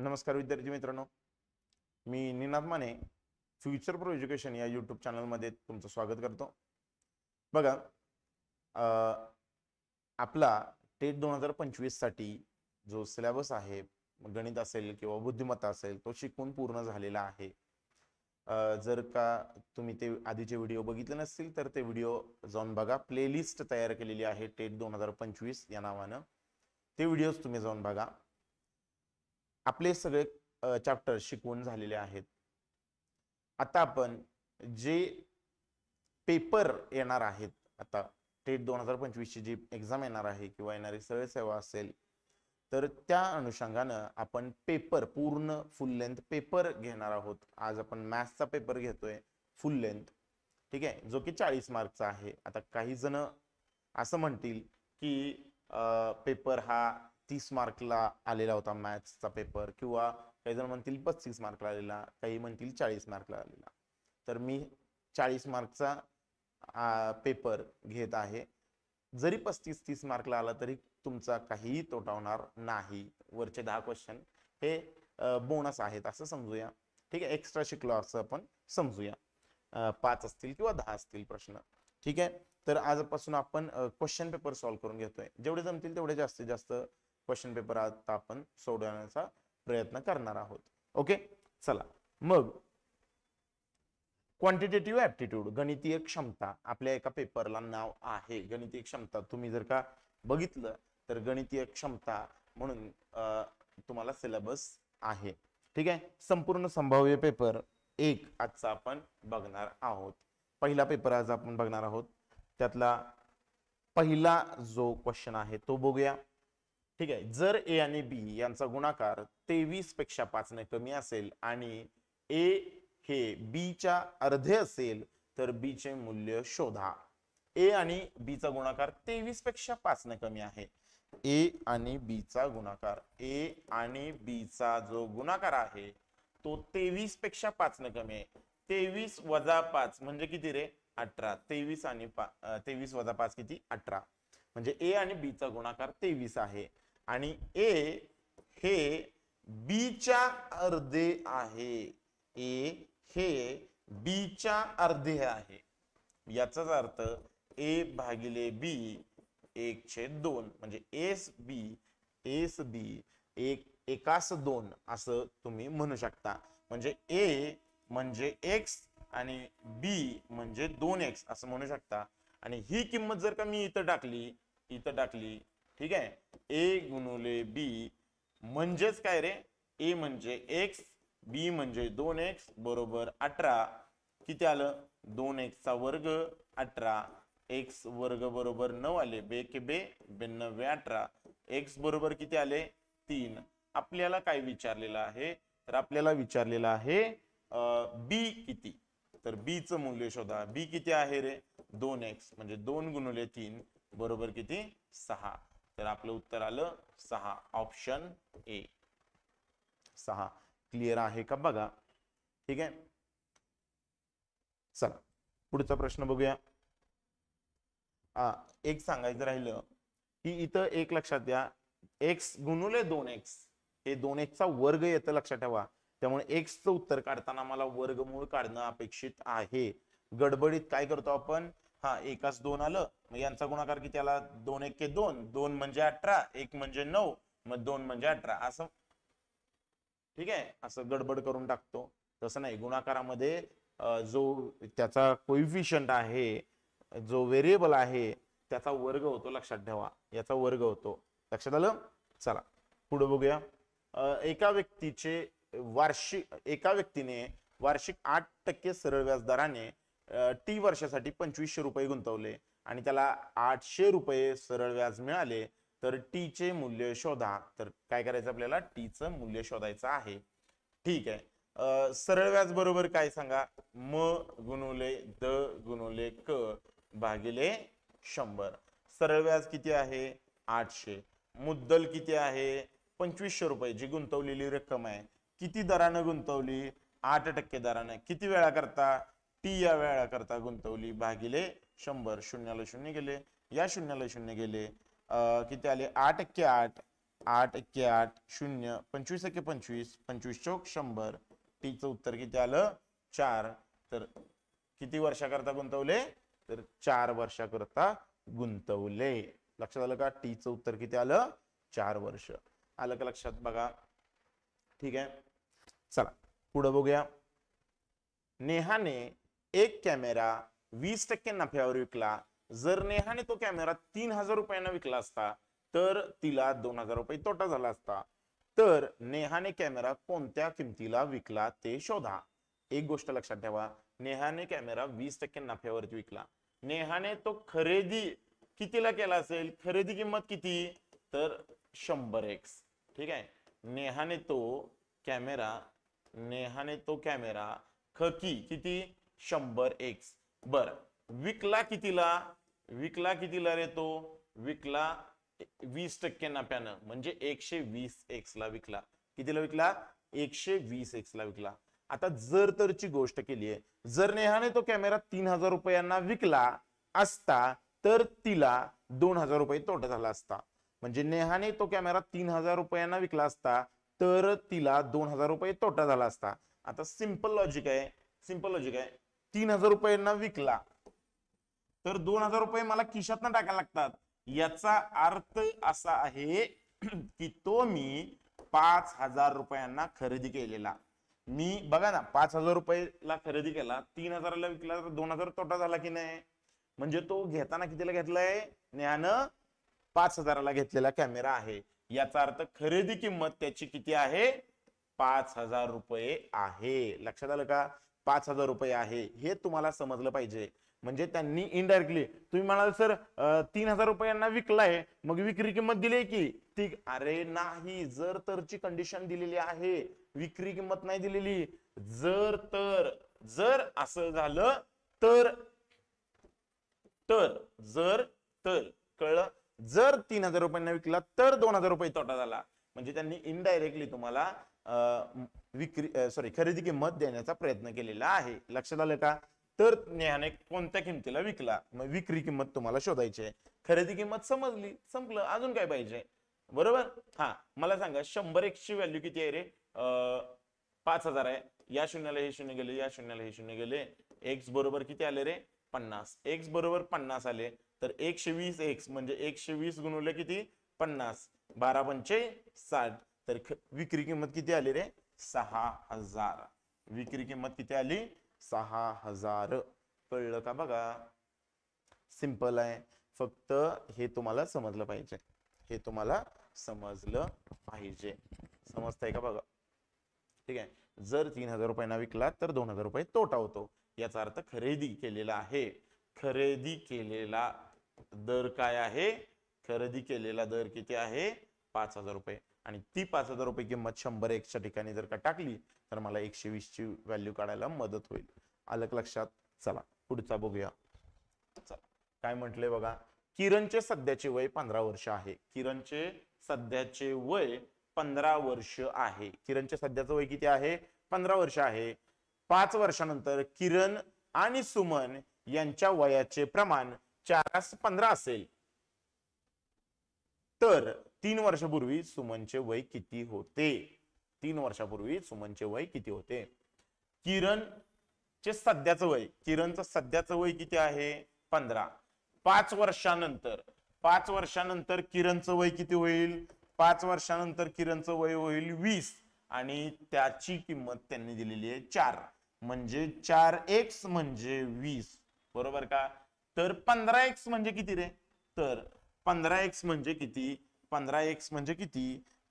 नमस्कार विद्यार्थी मित्रांनो, मी Ninad Mane future pro education या यूट्यूब चॅनलमध्ये तुमचं स्वागत करतो. बघा, आपला टेट 2025 साठी जो सिलेबस आहे, गणित असेल किंवा बुद्धिमत्ता असेल, तो शिकून पूर्ण झालेला आहे. जर का तुम्ही ते आधीचे व्हिडिओ बघितले नसतील तर ते व्हिडिओ जाऊन बघा. प्लेलिस्ट तयार केलेली आहे टेट 2025 या नावानं. ते व्हिडिओज तुम्ही जाऊन बघा. आपले सगळे चॅप्टर शिकवून झालेले आहेत. आता आपण जे पेपर येणार आहेत, आता टेट 2025 ची जी एक्झाम येणार आहे किंवा येणारी सरळ सेवा असेल, तर त्या अनुषंगानं आपण पेपर पूर्ण फुल लेंथ पेपर घेणार आहोत. आज आपण मॅथ्सचा पेपर घेतोय फुल लेंथ, ठीक आहे, जो की 40 मार्कचा आहे. आता काही जण असं म्हणतील की पेपर हा 30 मार्कला आलेला होता मॅथ्सचा पेपर, किंवा काही जण म्हणतील 35 मार्कला आलेला, काही म्हणतील 40 मार्कला आलेला. तर मी 40 मार्कचा पेपर घेत आहे. जरी 35-30 मार्कला आला तरी तुमचा काहीही तोटा होणार नाही. वरचे 10 क्वेश्चन हे बोनस आहेत असं समजूया, ठीक आहे. एक्स्ट्रा शिकलो असं आपण समजूया. 5 असतील किंवा 10 असतील प्रश्न, ठीक आहे. तर आजपासून आपण क्वेश्चन पेपर सॉल्व्ह करून घेतोय. जेवढे जमतील तेवढे जास्तीत जास्त क्वेश्चन पेपर आता आपण सोडवण्याचा प्रयत्न करणार आहोत. ओके, चला मग. क्वांटिटेटिव्ह ऍप्टिट्यूड, गणितीय क्षमता, आपल्या एका पेपरला नाव आहे गणितीय क्षमता. तुम्ही जर का बघितलं तर गणितीय क्षमता म्हणून तुम्हाला सिलेबस आहे, ठीक आहे. संपूर्ण संभाव्य पेपर 1 आजचा आपण बघणार आहोत. पहिला पेपर आज आपण बघणार आहोत. त्यातला पहिला जो क्वेश्चन आहे तो बघूया, ठीक आहे. जर ए आणि बी यांचा गुणाकार 23 पेक्षा 5 ने कमी असेल आणि ए हे बी च्या अर्धे असेल तर बी चे मूल्य शोधा. ए आणि बी चा गुणाकार 23 पेक्षा 5 ने कमी आहे. ए आणि बी चा गुणाकार, ए आणि बी चा जो गुणाकार आहे तो 23 पेक्षा 5 ने कमी आहे. 23 वजा 5 म्हणजे किती रे? 18. 23 आणि 23 वजा 5 किती? 18. म्हणजे ए आणि बी चा गुणाकार 23 आहे आणि ए हे बी च्या अर्धे आहे. ए हे बी च्या अर्धे आहे. याचाच अर्थ ए भागिले बी 1/2 म्हणजे एस बी एकास 2 असं तुम्ही म्हणू शकता. म्हणजे ए म्हणजे एक्स आणि बी म्हणजे 2x असं म्हणू शकता. आणि ही किंमत जर का मी इथं टाकली, ठीक आहे, ए गुणुले बी म्हणजेच काय रे? ए म्हणजे एक्स, बी म्हणजे 2x बरोबर 18. किती आलं? 2x चा वर्ग 18, x वर्ग बरोबर 9 आले. बे के बे 9 18, x बरोबर किती आले? 3. आपल्याला काय विचारलेलं आहे? तर आपल्याला विचारलेलं आहे बी किती. तर बी चं मूल्य शोधा. बी किती आहे रे? 2x म्हणजे 2 गुणिले 3 बरोबर किती? 6. तर आपलं उत्तर आलं 6, ऑप्शन ए 6. क्लिअर आहे का बघा, ठीक आहे. चला पुढचा प्रश्न बघूया. एक सांगायचं राहिलं की इथं एक लक्षात द्या, x गुणुले 2x हे 2x चा वर्ग येतं, लक्षात ठेवा. त्यामुळे x चं उत्तर काढताना मला वर्गमूळ काढणं अपेक्षित आहे. गडबडीत काय करतो आपण? एकास 2 आलं, मग यांचा गुणाकार किती आला? 2 1 2, 2 म्हणजे 18, 1 म्हणजे 9, मग 2 म्हणजे 18 असं, ठीक आहे. असं गडबड करून टाकतो. तसं नाही. गुणाकारामध्ये जो त्याचा कोइफिशियंट आहे, जो व्हेरिएबल आहे, त्याचा वर्ग होतो, लक्षात ठेवा. याचा वर्ग होतो, लक्षात आलं. चला पुढे बघूया. एका व्यक्तीने वार्षिक 8% सरळ व्याजदराने टी वर्षासाठी 2500 रुपये गुंतवले आणि त्याला 800 रुपये सरळ व्याज मिळाले, तर टी चे मूल्य शोधा. तर काय करायचं आपल्याला? टी चं मूल्य शोधायचं आहे, ठीक आहे. सरळ व्याज बरोबर काय सांगा? म गुणुले द गुणुले क भागिले 100. सरळ व्याज किती आहे? 800. मुद्दल किती आहे? 2500 रुपये. जी गुंतवलेली रक्कम आहे, किती दरानं गुंतवली? 8% दरानं. किती वेळा करता? टी या वेळा करता गुंतवली भागिले 100. शून्याला शून्य गेले, या शून्याला शून्य गेले, किती आले? 8 × 8 8 एक्के 8 0 25 एक्के 25 25 चौक 100 टीचं उत्तर किती आलं 4 तर किती वर्षाकरता गुंतवले तर 4 वर्षाकरता गुंतवले लक्षात आलं का टीचं उत्तर किती आलं 4 वर्ष आलं का लक्षात बघा ठीक आहे चला पुढे बघूया नेहाने एक कॅमेरा 20% नफ्यावर विकला जर नेहाने तो कॅमेरा 3000 रुपयांना विकला असता तर तिला 2000 रुपये तोटा झाला असता तर नेहाने कॅमेरा कोणत्या किमतीला विकला ते शोधा एक गोष्ट लक्षात ठेवा नेहाने कॅमेरा 20% नफ्यावरती विकला नेहाने तो खरेदी कितीला केला असेल खरेदी किंमत किती तर 100x ठीक आहे नेहाने तो कॅमेरा किती 100x बर विकला कितीला रे तो विकला 20% नफ्यानं म्हणजे 120x ला विकला कितीला विकला 120x ला विकला आता जर तरची गोष्ट केली आहे जर नेहाने तो कॅमेरा 3000 रुपयांना विकला असता तर तिला 2000 रुपये तोटा झाला असता म्हणजे नेहाने तो कॅमेरा 3000 रुपयांना विकला असता तर तिला 2000 रुपये तोटा झाला असता आता सिंपल लॉजिक आहे 3000 रुपयांना विकला तर 2000 रुपये मला खिशातनं टाकायला लागतात याचा अर्थ असा आहे की तो मी 5000 रुपयांना खरेदी केलेला मी बघा ना 5000 रुपयाला खरेदी केला 3000 ला विकला तर 2000 तोटा झाला की नाही म्हणजे तो घेताना कितीला घेतलाय नेहानं 5000 ला घेतलेला कॅमेरा आहे याचा अर्थ खरेदी किंमत त्याची किती आहे 5000 रुपये आहे लक्षात आलं का 5000 रुपये आहे हे तुम्हाला समजलं पाहिजे म्हणजे त्यांनी इनडायरेक्टली तुम्ही म्हणाल सर 3000 रुपयांना विकलाय मग विक्री किंमत दिली की ती अरे नाही जर तरची कंडिशन दिलेली आहे विक्री किंमत नाही दिलेली जर असं झालं तर कळलं जर 3000 रुपयांना विकला तर 2000 रुपये तोटा झाला म्हणजे त्यांनी इनडायरेक्टली तुम्हाला खरेदी किंमत देण्याचा प्रयत्न केलेला आहे लक्षात आलं का तर नेहाने कोणत्या किमतीला विकला मग विक्री किंमत तुम्हाला शोधायची आहे खरेदी किंमत समजली संपलं अजून काय पाहिजे बरोबर हा मला सांगा 100x ची व्हॅल्यू किती आहे रे 5000 आहे या शून्याला हे शून्य गेले या शून्याला हे शून्य गेले x बरोबर किती आले रे 50 x बरोबर 50 आले तर 120x म्हणजे 120 गुणिले किती 50 12 पंचे 60 तर विक्री किंमत किती आली रे 6000 विक्री किंमत किती आली 6000 कळलं का बघा सिंपल आहे फक्त हे तुम्हाला समजलं पाहिजे समजतंय का बघा ठीक आहे जर 3000 रुपयांना विकला तर 2000 रुपये तोटा होतो याचा अर्थ खरेदी केलेला आहे खरेदी केलेला दर काय आहे खरेदी केलेला दर किती आहे 5000 रुपये आणि ती 5000 रुपये किंमत 100x च्या ठिकाणी जर का टाकली तर मला 120 ची व्हॅल्यू काढायला मदत होईल आलं लक्षात चला पुढचा बघूया चला काय म्हटलंय बघा किरणचे सध्याचे वय 15 वर्ष आहे किरणचे सध्याचे वय 15 वर्ष आहे किरणचे सध्याचं वय किती आहे 15 वर्ष आहे 5 वर्षानंतर किरण आणि सुमन यांच्या वयाचे प्रमाण 4:15 असेल तर 3 वर्षापूर्वी सुमनचे वय किती होते 3 वर्षापूर्वी सुमनचे वय किती होते किरणचे सध्याचं वय किती आहे 15 5 वर्षानंतर किरणचं वय किती होईल 5 वर्षानंतर किरणचं वय होईल 20 आणि त्याची किंमत त्यांनी दिलेली आहे 4 म्हणजे 4x म्हणजे 20 बरोबर का तर 15x म्हणजे किती रे तर 15x म्हणजे किती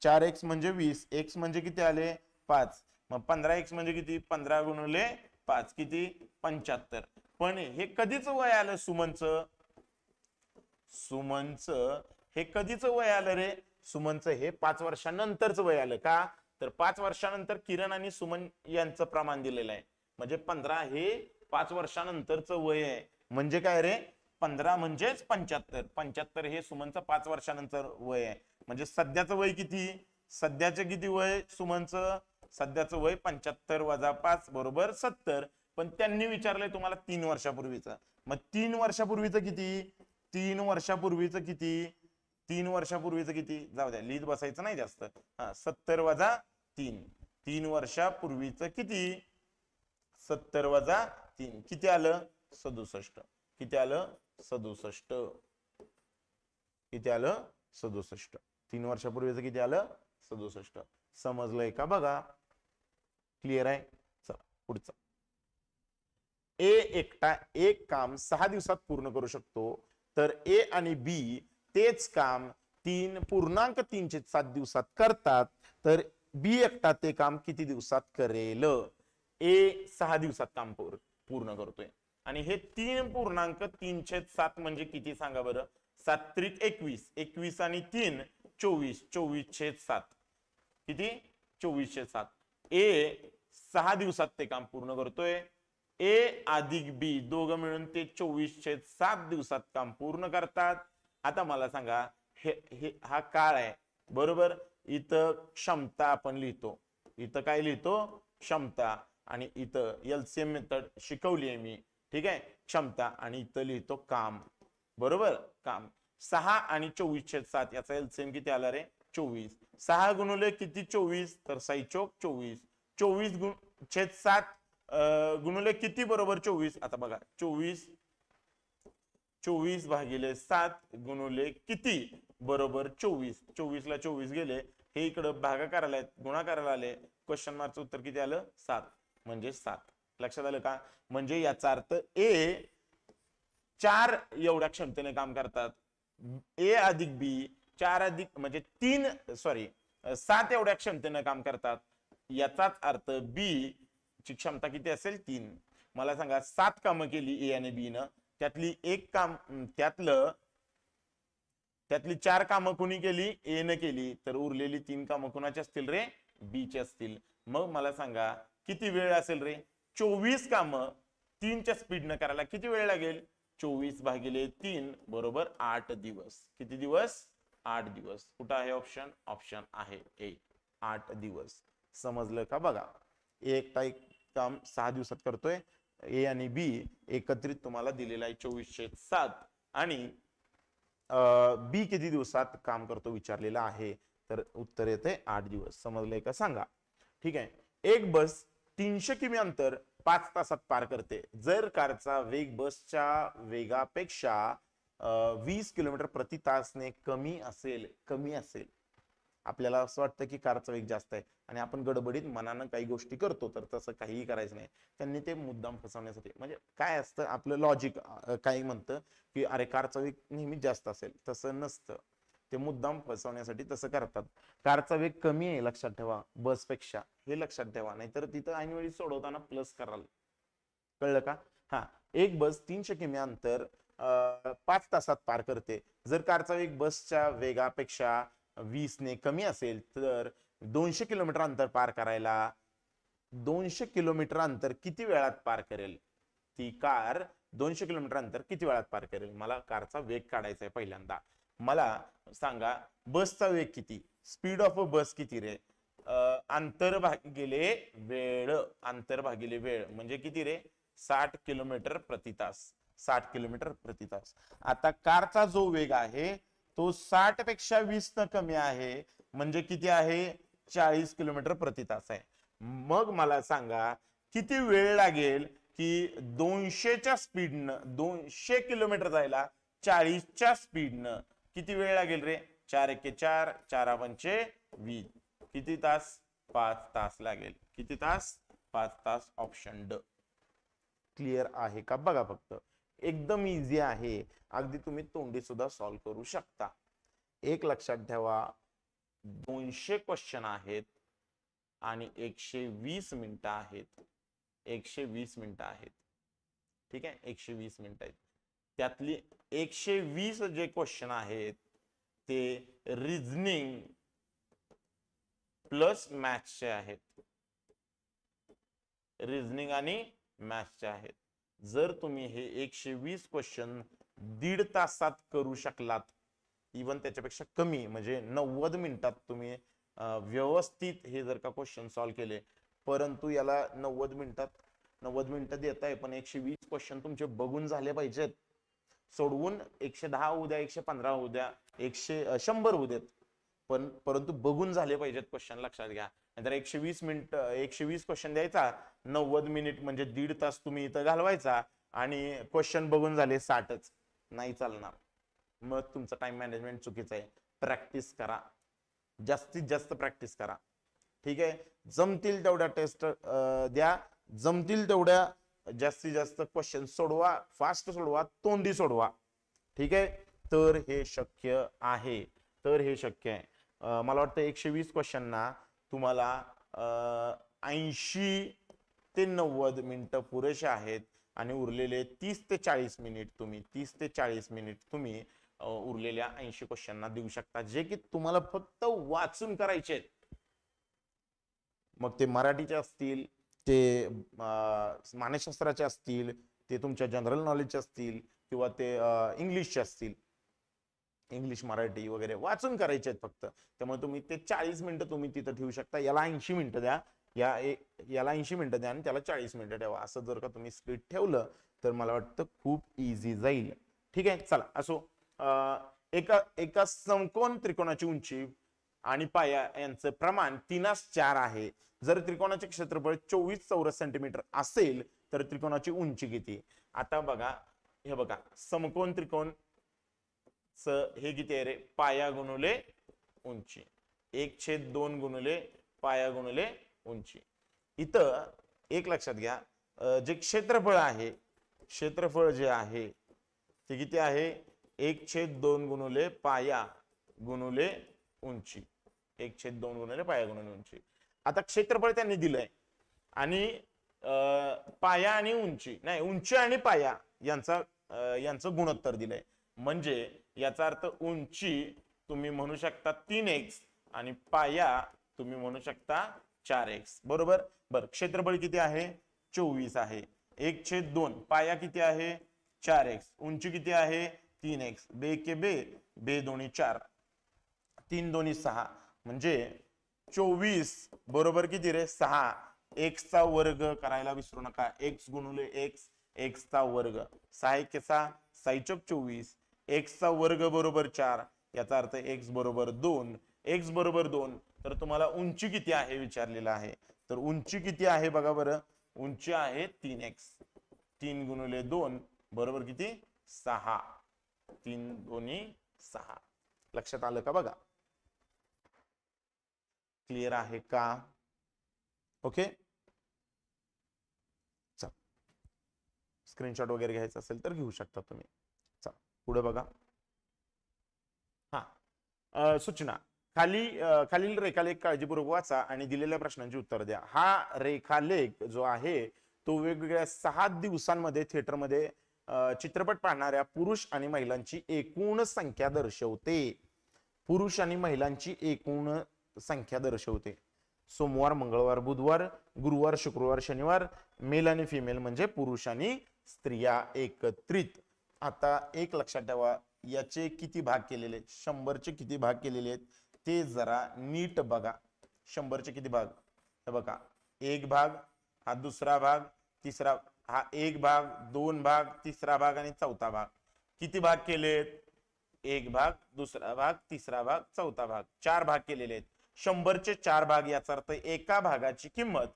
4x म्हणजे 20 x म्हणजे किती आले 5 मग 15x म्हणजे किती 15 गुणिले 5 किती 75 पण हे कधीच वय आलं सुमनचं हे कधीच वय आलं रे सुमनचं हे 5 वर्षानंतरच वय आलं का तर 5 वर्षानंतर किरण आणि सुमन यांचं प्रमाण दिलेलं आहे म्हणजे 15 हे 5 वर्षानंतरच वय आहे म्हणजे काय रे 15 म्हणजेच 75 हे सुमनचं 5 वर्षानंतर वय आहे म्हणजे सध्याचं वय किती वय सुमनचं सध्याचं वय 75 वजा 5 बरोबर 70 पण त्यांनी विचारलंय तुम्हाला 3 वर्षापूर्वीचं मग 3 वर्षापूर्वीचं किती 3 वर्षापूर्वीचं किती, जाऊ द्या लिहित बसायचं नाही जास्त. 70 वजा 3, 3 वर्षापूर्वीचं किती, 70 वजा 3 किती आलं, 67. किती आलं, 67. किती आलं, 67. 3 वर्षापूर्वीचं किती आलं, 67. समजलंय का बघा, क्लिअर आहे. चला पुढचं. ए एकटा एक काम 6 दिवसात पूर्ण करू शकतो, तर ए आणि बी तेच काम 3.37 दिवसात करतात, तर बी एकटा ते काम किती दिवसात करेल. ए 6 दिवसात काम पूर्ण करतोय आणि हे 3.37 म्हणजे किती सांगा बरं. 7 त्रिक 21, 21 आणि 3 24, 24/7 किती, 24/7. ए 6 दिवसात ते काम पूर्ण करतोय. ए अधिक बी दोघं मिळून ते 24/7 दिवसात काम पूर्ण करतात. आता मला सांगा, हे हा काळ आहे बरोबर. इथं क्षमता आपण लिहितो, इथं काय लिहितो, क्षमता, आणि इथं एलसीएम मेथड शिकवली आहे मी, ठीक आहे, क्षमता, आणि इथं लिहितो काम बरोबर. काम 6 आणि 24/7 याचा एलसीएम किती आला रे, 24. 6 गुणुले किती, 24, तर 6 चोक 24. 24/7 गुणुले किती बरोबर 24. आता बघा 24 भागिले 7 गुणुले किती बरोबर 24. 24 ला 24 गेले, हे इकडं भागाकाराला आहेत, गुणाकाराला आले, क्वेश्चन मार्कचं उत्तर किती आलं, 7, म्हणजे 7. लक्षात आलं का. म्हणजे याचा अर्थ ए 4 एवढ्या क्षमतेने काम करतात, ए अधिक बी 4 अधिक म्हणजे 7 एवढ्या क्षमतेने काम करतात. याचाच अर्थ बी ची क्षमता किती असेल, 3. मला सांगा 7 कामं केली ए आणि बी न, त्यातली त्यातली 4 कामं कुणी केली, ए न केली, तर उरलेली 3 कामं कुणाची असतील रे, बी ची असतील. मग मला सांगा किती वेळ असेल रे, 24 कामं 3 च्या स्पीडनं करायला किती वेळ लागेल, 24 भागिले 3 बरोबर 8 दिवस. किती दिवस, 8 दिवस. कुठं आहे ऑप्शन, ऑप्शन आहे ए, 8 दिवस. समजलं का बघा. एक काम 6 दिवसात करतोय, ए आणि बी एकत्रित तुम्हाला दिलेला आहे 24/7, आणि बी किती दिवसात काम करतो विचारलेला आहे, तर उत्तर येते 8 दिवस. समजलंय का सांगा. ठीक आहे. एक बस 300 किमी अंतर 5 तासात पार करते, जर कारचा वेग बसच्या वेगापेक्षा 20 किलोमीटर प्रति तासने कमी असेल. आपल्याला असं वाटतं की कारचा वेग जास्त आहे आणि आपण गडबडीत मनानं काही गोष्टी करतो, तर तसं काहीही करायचं नाही. त्यांनी ते मुद्दाम फसवण्यासाठी, म्हणजे काय असतं आपलं लॉजिक काही म्हणतं की अरे कारचा वेग नेहमीच जास्त असेल, तसं नसतं. ते मुद्दाम फसवण्यासाठी तसं करतात. कारचा वेग कमी आहे लक्षात ठेवा बसपेक्षा, हे लक्षात ठेवा, नाहीतर तिथं ऐनवेळी सोडवताना प्लस कराल. कळलं का. एक बस 300 किमी अंतर 5 तासात पार करते, जर कारचा वेग बसच्या वेगापेक्षा 20 ने कमी असेल, तर 200 किलोमीटर अंतर पार करायला 200 किलोमीटर अंतर किती वेळात पार करेल. ती कार 200 किलोमीटर अंतर किती वेळात पार करेल. मला कारचा वेग काढायचा आहे पहिल्यांदा. मला सांगा बसचा वेग किती, स्पीड ऑफ अ बस किती रे, अंतर भागिले वेळ म्हणजे किती रे, 60 किलोमीटर प्रति तास. 60 किलोमीटर प्रति तास. आता कारचा जो वेग आहे तो 60 पेक्षा 20 न कमी आहे, म्हणजे किती आहे, 40 किलोमीटर प्रति तास आहे. मग मला सांगा किती वेळ लागेल की 200च्या स्पीडनं 200 किलोमीटर जायला 40च्या स्पीडनं किती वेळ लागेल रे, 4 एके 4, 4 पंचे 20, किती तास, 5 तास लागेल. किती तास, 5 तास. ऑप्शन ड. क्लिअर आहे का बघा. फक्त एकदम इझी आहे, अगदी तुम्ही तोंडी सुद्धा सॉल्व करू शकता. एक लक्षात ठेवा, 200 क्वेश्चन आहेत आणि 120 मिनिटं आहेत. 120 मिनिटं आहेत, ठीक आहे, 120 मिनिटं आहेत. त्यातली 120 जे क्वेश्चन आहेत ते रिझनिंग प्लस मॅथ्सचे आहेत. रिझनिंग आणि मॅथ्सचे आहेत. जर तुम्ही हे 120 क्वेश्चन 1.5 तासात करू शकलात, इवन त्याच्यापेक्षा कमी म्हणजे 90 मिनिटात तुम्ही व्यवस्थित हे जर का क्वेश्चन सॉल्व केले, परंतु याला 90 मिनिटं देत आहे, पण 120 क्वेश्चन तुमचे बघून झाले पाहिजेत. सोडवून 110 होऊ द्या, 115 होऊ द्या, 100 होऊ देत, पण परंतु बघून झाले पाहिजेत क्वेश्चन, लक्षात घ्या. नंतर 120 मिनिट 120 क्वेश्चन द्यायचा, 90 मिनिट म्हणजे 1.5 तास तुम्ही इथं घालवायचा, आणि क्वेश्चन बघून झाले 60च, नाही चालणार. मग तुमचं टाइम मॅनेजमेंट चुकीचं आहे. प्रॅक्टिस करा, जास्तीत जास्त प्रॅक्टिस करा. ठीक आहे, जमतील तेवढ्या टेस्ट द्या, जमतील तेवढ्या जास्तीत जास्त क्वेश्चन सोडवा, फास्ट सोडवा, तोंडी सोडवा. ठीक आहे, तर हे शक्य आहे, तर हे शक्य आहे. मला वाटतं 120 क्वेश्चनना तुम्हाला 80 ते 90 मिनिटं पुरेसे आहेत, आणि उरलेले 30 ते 40 मिनिट तुम्ही 30 ते 40 मिनिट तुम्ही उरलेल्या 80 क्वेश्चनना देऊ शकता, जे की तुम्हाला फक्त वाचून करायचे आहेत. मग ते मराठीचे असतील, ते मानसशास्त्राचे असतील, ते तुमच्या जनरल नॉलेजचे असतील, किंवा ते इंग्लिशचे असतील, इंग्लिश मराठी वगैरे वाचून करायचे आहेत फक्त. त्यामुळे तुम्ही ते 40 मिनिटं तुम्ही तिथं ठेवू शकता. याला 80 मिनिटं द्या, याला 80 मिनिटं द्या, आणि त्याला 40 मिनिटं ठेवा. असं जर का तुम्ही स्प्लिट ठेवलं तर मला वाटतं खूप इझी जाईल. ठीक आहे, चला असो. एका समकोन त्रिकोणाची उंची आणि पाया यांचं प्रमाण 3:4 आहे. जर त्रिकोणाचे क्षेत्रफळ 24 चौरस सेंटीमीटर असेल तर त्रिकोणाची उंची किती? आता बघा, हे बघा, समकोन त्रिकोण हे किती आहे रे? पाया गुणुले उंची, 1/2 गुणुले पाया गुणुले उंची. इथं एक लक्षात घ्या, जे क्षेत्रफळ आहे, क्षेत्रफळ जे आहे ते किती आहे? 1/2 गुणुले पाया गुणुले उंची, 1/2 गुणुले पाया गुणुले उंची. आता क्षेत्रफळ त्यांनी दिलंय, आणि पाया आणि उंची नाही, उंची आणि पाया यांचं गुणोत्तर दिलंय. म्हणजे याचा अर्थ उंची तुम्ही म्हणू शकता 3x, आणि पाया तुम्ही म्हणू शकता 4x. बरोबर. बर, क्षेत्रफळ किती आहे? 24 आहे. 1/2, पाया किती आहे? 4x, उंची किती आहे? 3x. बे के बे, बे दोन्ही 4, 3 दोन्ही 6, म्हणजे 24 बरोबर किती रे? 6. x चा वर्ग करायला विसरू नका, x गुणुले x चा वर्ग, 6 × 6 6 × 24, x चा वर्ग बरोबर 4. याचा अर्थ x बरोबर 2. x बरोबर 2, तर तुम्हाला उंची किती आहे विचारलेला आहे. तर उंची किती आहे बघा बरं, उंची आहे 3x. 3 गुणुले 2 बरोबर किती? 6. 3 दोन्ही 6. लक्षात आलं का? बघा, क्लिअर आहे का? ओके, चल, स्क्रीनशॉट वगैरे घ्यायचा असेल तर घेऊ शकता तुम्ही. चल पुढे बघा. हा, सूचना, खालील रेखालेख काळजीपूर्वक वाचा आणि दिलेल्या प्रश्नांची उत्तर द्या. हा रेखालेख जो आहे तो वेगवेगळ्या 6 दिवसांमध्ये थिएटरमध्ये चित्रपट पाहणाऱ्या पुरुष आणि महिलांची एकूण संख्या दर्शवते. पुरुष आणि महिलांची एकूण संख्या दर्शवते. सोमवार, मंगळवार, बुधवार, गुरुवार, शुक्रवार, शनिवार, मेल आणि फिमेल म्हणजे पुरुष आणि स्त्रिया एकत्रित. आता एक लक्षात ठेवा, याचे किती भाग केलेले आहेत, 100चे किती भाग केलेले आहेत ते जरा नीट बघा. 100चे किती भाग? हे बघा, एक भाग, हा दुसरा भाग, तिसरा, हा एक भाग, दोन भाग, तिसरा भाग आणि चौथा भाग. किती भाग केलेत? एक भाग, दुसरा भाग, तिसरा भाग, चौथा भाग, 4 भाग केलेले आहेत. 100चे 4 भाग, याचा अर्थ एका भागाची किंमत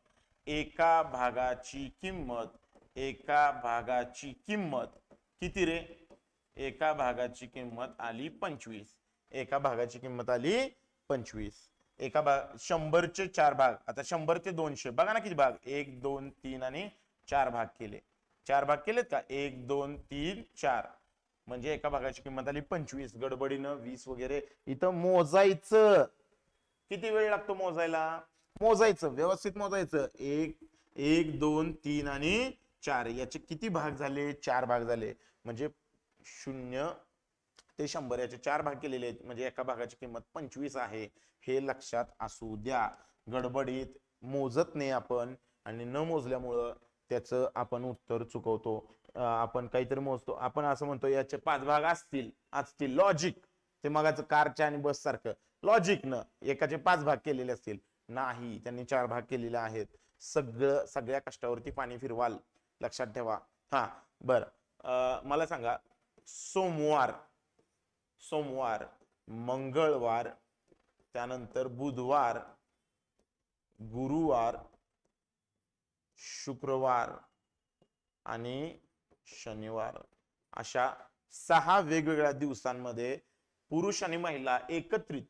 किती रे? एका भागाची किंमत आली 25. एका भागाची किंमत आली 25. 100चे 4 भाग. आता 100 ते 200 बघा ना किती भाग, 1 2 3 आणि 4 भाग केले. 4 भाग केलेत का? 1 2 3 4, म्हणजे एका भागाची किंमत आली 25. गडबडीनं 20 वगैरे इथं मोजायचं. किती वेळ लागतो मोजायला? मोजायचं, व्यवस्थित मोजायचं. 1 2 3 आणि 4, याचे किती भाग झाले? 4 भाग झाले. म्हणजे 0 ते 100 याचे 4 भाग केलेले आहेत, म्हणजे एका भागाची किंमत 25 आहे. हे लक्षात असू द्या. गडबडीत मोजत नाही आपण, आणि न मोजल्यामुळं त्याचं आपण उत्तर चुकवतो. आपण काहीतरी मोजतो, आपण असं म्हणतो याचे 5 भाग असतील. लॉजिक, ते मगाचं कारच्या आणि बस सारखं लॉजिक न एकाचे 5 भाग केलेले असतील. नाही, त्यांनी 4 भाग केलेले आहेत. सगळ्या कष्टावरती पाणी फिरवाल, लक्षात ठेवा. हा, बर, मला सांगा, सोमवार मंगळवार, त्यानंतर बुधवार, गुरुवार, शुक्रवार आणि शनिवार अशा 6 वेगवेगळ्या दिवसांमध्ये पुरुष आणि महिला एकत्रित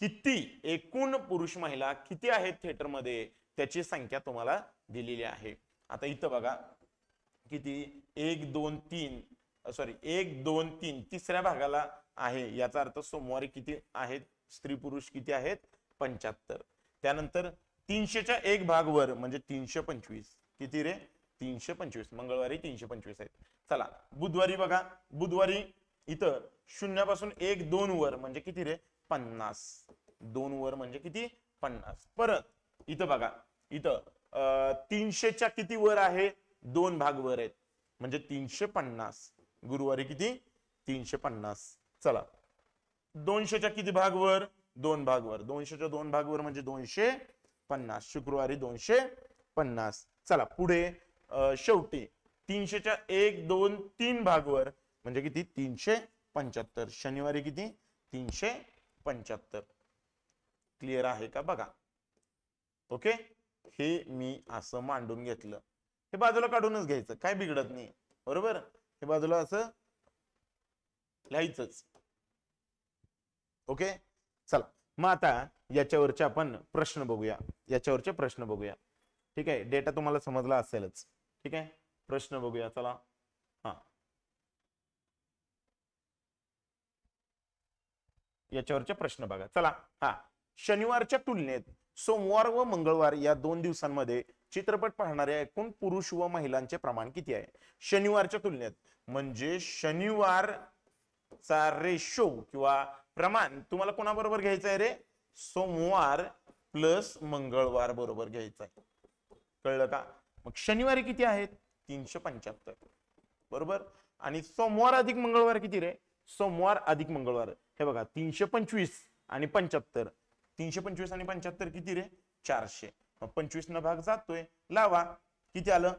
किती, एकूण पुरुष महिला किती आहेत थिएटरमध्ये त्याची संख्या तुम्हाला दिलेली आहे. आता इथं बघा किती, 1 2 3 सॉरी 1 2 3 तिसऱ्या भागाला आहे, याचा अर्थ सोमवारी किती आहेत स्त्री पुरुष किती आहेत 75. त्यानंतर 300च्या 1 भाग वर म्हणजे 325 किती रे 325, मंगळवारी 325 आहेत. चला बुधवारी बघा, बुधवारी इथं 0 पासून 1 2 वर म्हणजे किती रे 50, 2 वर म्हणजे किती 50. परत इथं बघा इथं 300च्या किती वर आहे 2 भाग वर आहेत म्हणजे 350, गुरुवारी किती 350. चला 200च्या किती भाग वर 2 भाग वर, 200च्या 2 भाग वर म्हणजे 250, शुक्रवारी 250. चला पुढे शेवटी 300च्या 1 2 3 भाग वर म्हणजे किती 375, शनिवारी किती 375. क्लिअर आहे का बघा. ओके, हे मी असं मांडून घेतलं, हे बाजूला काढूनच घ्यायचं काय बिघडत नाही, बरोबर. हे बाजूला असं लिहायचंच. ओके चला मग आता याच्यावरचे आपण प्रश्न बघूया, याच्यावरचे प्रश्न बघूया. ठीक आहे, डेटा तुम्हाला समजला असेलच. ठीक आहे, प्रश्न बघूया. चला हा याच्यावरचे प्रश्न बघा. चला हा, शनिवारच्या तुलनेत सोमवार व मंगळवार या 2 दिवसांमध्ये चित्रपट पाहणाऱ्या एकूण पुरुष व महिलांचे प्रमाण किती आहे. शनिवारच्या तुलनेत म्हणजे शनिवारचा रेशो किंवा प्रमाण तुम्हाला कोणाबरोबर घ्यायचं आहे रे, सोमवार प्लस मंगळवार बरोबर घ्यायचं आहे. कळलं का. मग शनिवारी किती आहेत 375 बरोबर, आणि सोमवार अधिक मंगळवार किती रे, सोमवार अधिक मंगळवार हे बघा 325 आणि 75, 325 आणि 75 किती रे 400. मग 25 न भाग जातोय, लावा किती आलं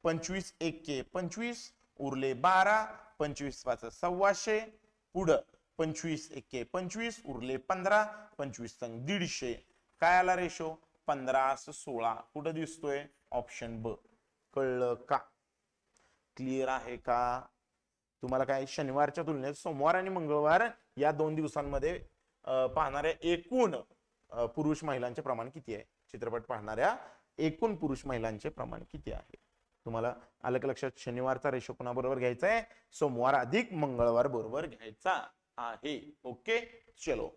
25 1 25 उरले 12, 25 5 125, पुढं 25 1 25 उरले 15, 25 संग 150, काय आला रेशो 15:16. कुठं दिसतोय ऑप्शन ब. कळलं का, क्लिअर आहे का तुम्हाला. काय शनिवारच्या तुलनेत सोमवार आणि मंगळवार या 2 दिवसांमध्ये पाहणाऱ्या एकूण पुरुष महिलांचे प्रमाण किती आहे, चित्रपट पाहणाऱ्या एकूण पुरुष महिलांचे प्रमाण किती आहे. तुम्हाला आलं का लक्षात. शनिवारचा रेशो कोणाबरोबर घ्यायचा आहे, सोमवार अधिक मंगळवार बरोबर घ्यायचा आहे. ओके चलो,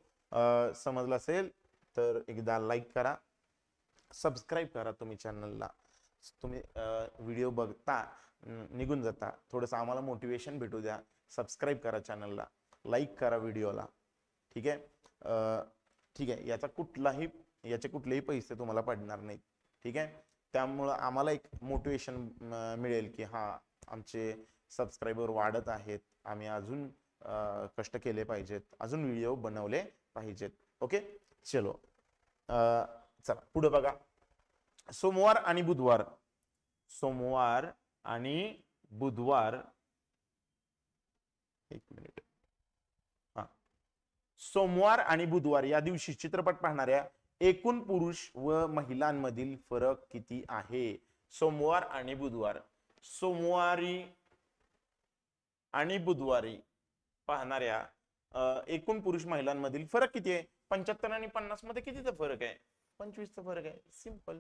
समजलं असेल तर एकदा लाईक करा, सबस्क्राईब करा तुम्ही चॅनलला. तुम्ही व्हिडिओ बघता निघून जाता, थोडंसं आम्हाला मोटिवेशन भेटू द्या. सबस्क्राईब करा चॅनलला, लाईक करा व्हिडिओला. ठीक आहे, ठीक आहे. याचे कुठलेही पैसे तुम्हाला पडणार नाहीत. ठीक आहे, त्यामुळं आम्हाला एक मोटिवेशन मिळेल की हा आमचे सबस्क्रायबर वाढत आहेत, आम्ही अजून कष्ट केले पाहिजेत, अजून व्हिडिओ बनवले पाहिजेत. ओके चलो, चला पुढे बघा. सोमवार आणि बुधवार, सोमवार आणि बुधवार, एक मिनिट. हा, सोमवार आणि बुधवार या दिवशी चित्रपट पाहणाऱ्या एकूण पुरुष व महिलांमधील फरक किती आहे. सोमवार आणि बुधवार, सोमवारी आणि बुधवारी पाहणाऱ्या एकूण पुरुष महिलांमधील फरक किती आहे. 75 आणि 50 मध्ये कितीचा फरक आहे, 25चा फरक आहे. सिंपल,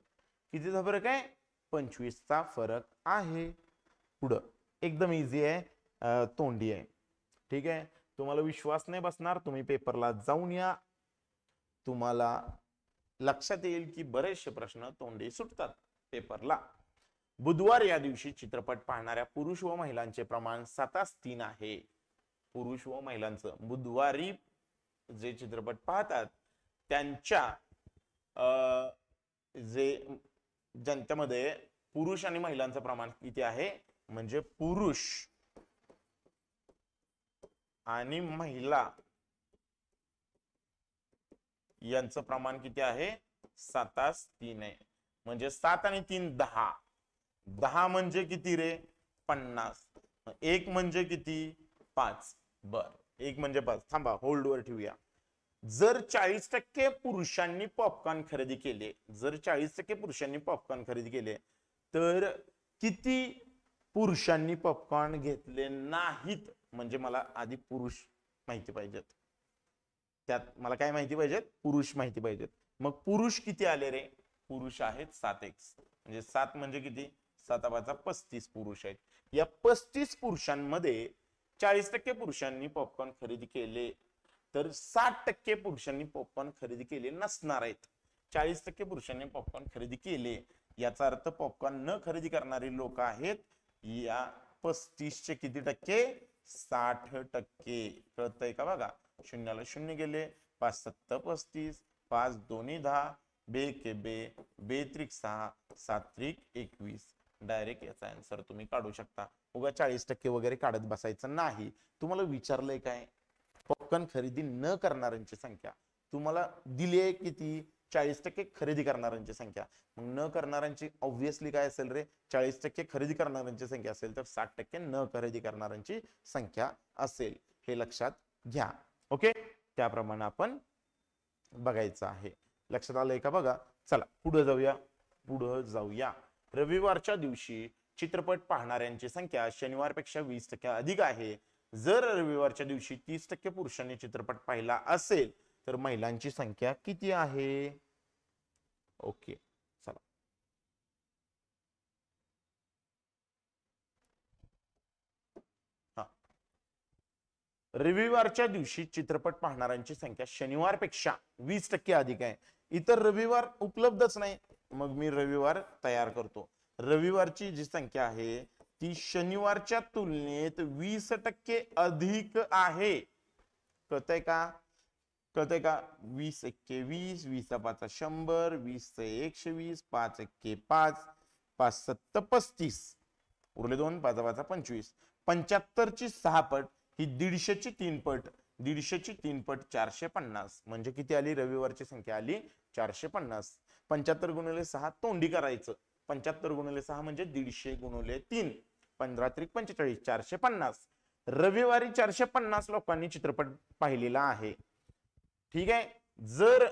कितीचा फरक आहे 25चा फरक आहे. पुढं एकदम इझी आहे, तोंडी आहे. ठीक आहे, तुम्हाला विश्वास नाही बसणार, तुम्ही पेपरला जाऊन या, तुम्हाला लक्षात येईल की बरेचसे प्रश्न तोंडी सुटतात पेपरला. बुधवार या दिवशी चित्रपट पाहणाऱ्या पुरुष व महिलांचे प्रमाण 7:3 आहे. पुरुष व महिलांचं बुधवारी जे चित्रपट पाहतात त्यांच्या ज्यांच्यामध्ये पुरुष आणि महिलांचं प्रमाण किती आहे, म्हणजे पुरुष आणि महिला यांचं प्रमाण किती आहे 7:3 आहे. म्हणजे 7 आणि 3 10, 10 म्हणजे किती रे 50, 1 म्हणजे किती 5. बर 1 म्हणजे 5, थांबा होल्ड वर ठेवूया. जर 40% पुरुषांनी पॉपकॉर्न खरेदी केले, जर 40% पुरुषांनी पॉपकॉर्न खरेदी केले, तर किती पुरुषांनी पॉपकॉर्न घेतले नाहीत? म्हणजे मला आधी पुरुष माहिती पाहिजेत. त्यात मला काय माहिती पाहिजेत? पुरुष माहिती पाहिजेत. मग पुरुष किती आले रे? पुरुष आहेत 7x, म्हणजे 7 म्हणजे किती? 7×5 = 35 पुरुष आहेत. या 35 पुरुषांमध्ये 40% पुरुषांनी पॉपकॉर्न खरेदी केले, तर 60% पुरुषांनी पॉपकॉर्न खरेदी केले नसणार आहेत. 40% पुरुषांनी पॉपकॉर्न खरेदी केले, याचा अर्थ पॉपकॉर्न न खरेदी करणारे लोक आहेत या 35चे किती टक्के? 60%. कळतंय का? बघा, शून्याला शून्य गेले, 5 7 35, 5 2 10, बे के बे, बे त्रिक 6, 7 त्रिक 21. डायरेक्ट याचा आन्सर तुम्ही काढू शकता. उगा 40% वगैरे काढत बसायचं नाही. तुम्हाला विचारलंय काय? पॉपकॉर्न खरेदी न करणाऱ्यांची संख्या तुम्हाला दिली आहे किती? 40% खरेदी करणाऱ्यांची संख्या. मग न करणाऱ्यांची ऑब्व्हियसली काय असेल रे? 40% खरेदी करणाऱ्यांची संख्या असेल तर 60% न खरेदी करणाऱ्यांची संख्या असेल. हे लक्षात घ्या. ओके, त्याप्रमाणे आपण बघायचं आहे. लक्षात आलंय का? बघा, चला पुढे जाऊया. रविवारच्या दिवशी चित्रपट पाहणाऱ्यांची संख्या शनिवारपेक्षा 20% अधिक आहे. जर रविवारच्या दिवशी 30% पुरुषांनी चित्रपट पाहिला असेल तर महिलांची संख्या किती आहे? ओके, चला. रविवारच्या दिवशी चित्रपट पाहणाऱ्यांची संख्या शनिवारपेक्षा 20% अधिक आहे. इतर रविवार उपलब्धच नाही. मग मी रविवार तयार करतो. रविवारची जी संख्या आहे ती शनिवारच्या तुलनेत 20% अधिक आहे. कळतंय का? 20 × 20, 20 × 5 = 100, 20 × 120, 5 × 5, 5 7 35, उरले 2, 5 5 25. 75 ची 6 पट ही 150 ची 3 पट, 150 ची 3 पट 450. म्हणजे किती आली? रविवारची संख्या आली 450. 75 × 6 तोंडी करायचं. 75 × 6 म्हणजे 150 × 3, 15 × 3 = 45, 450. रविवारी 450 लोकांनी चित्रपट पाहिलेला आहे. ठीक आहे. जर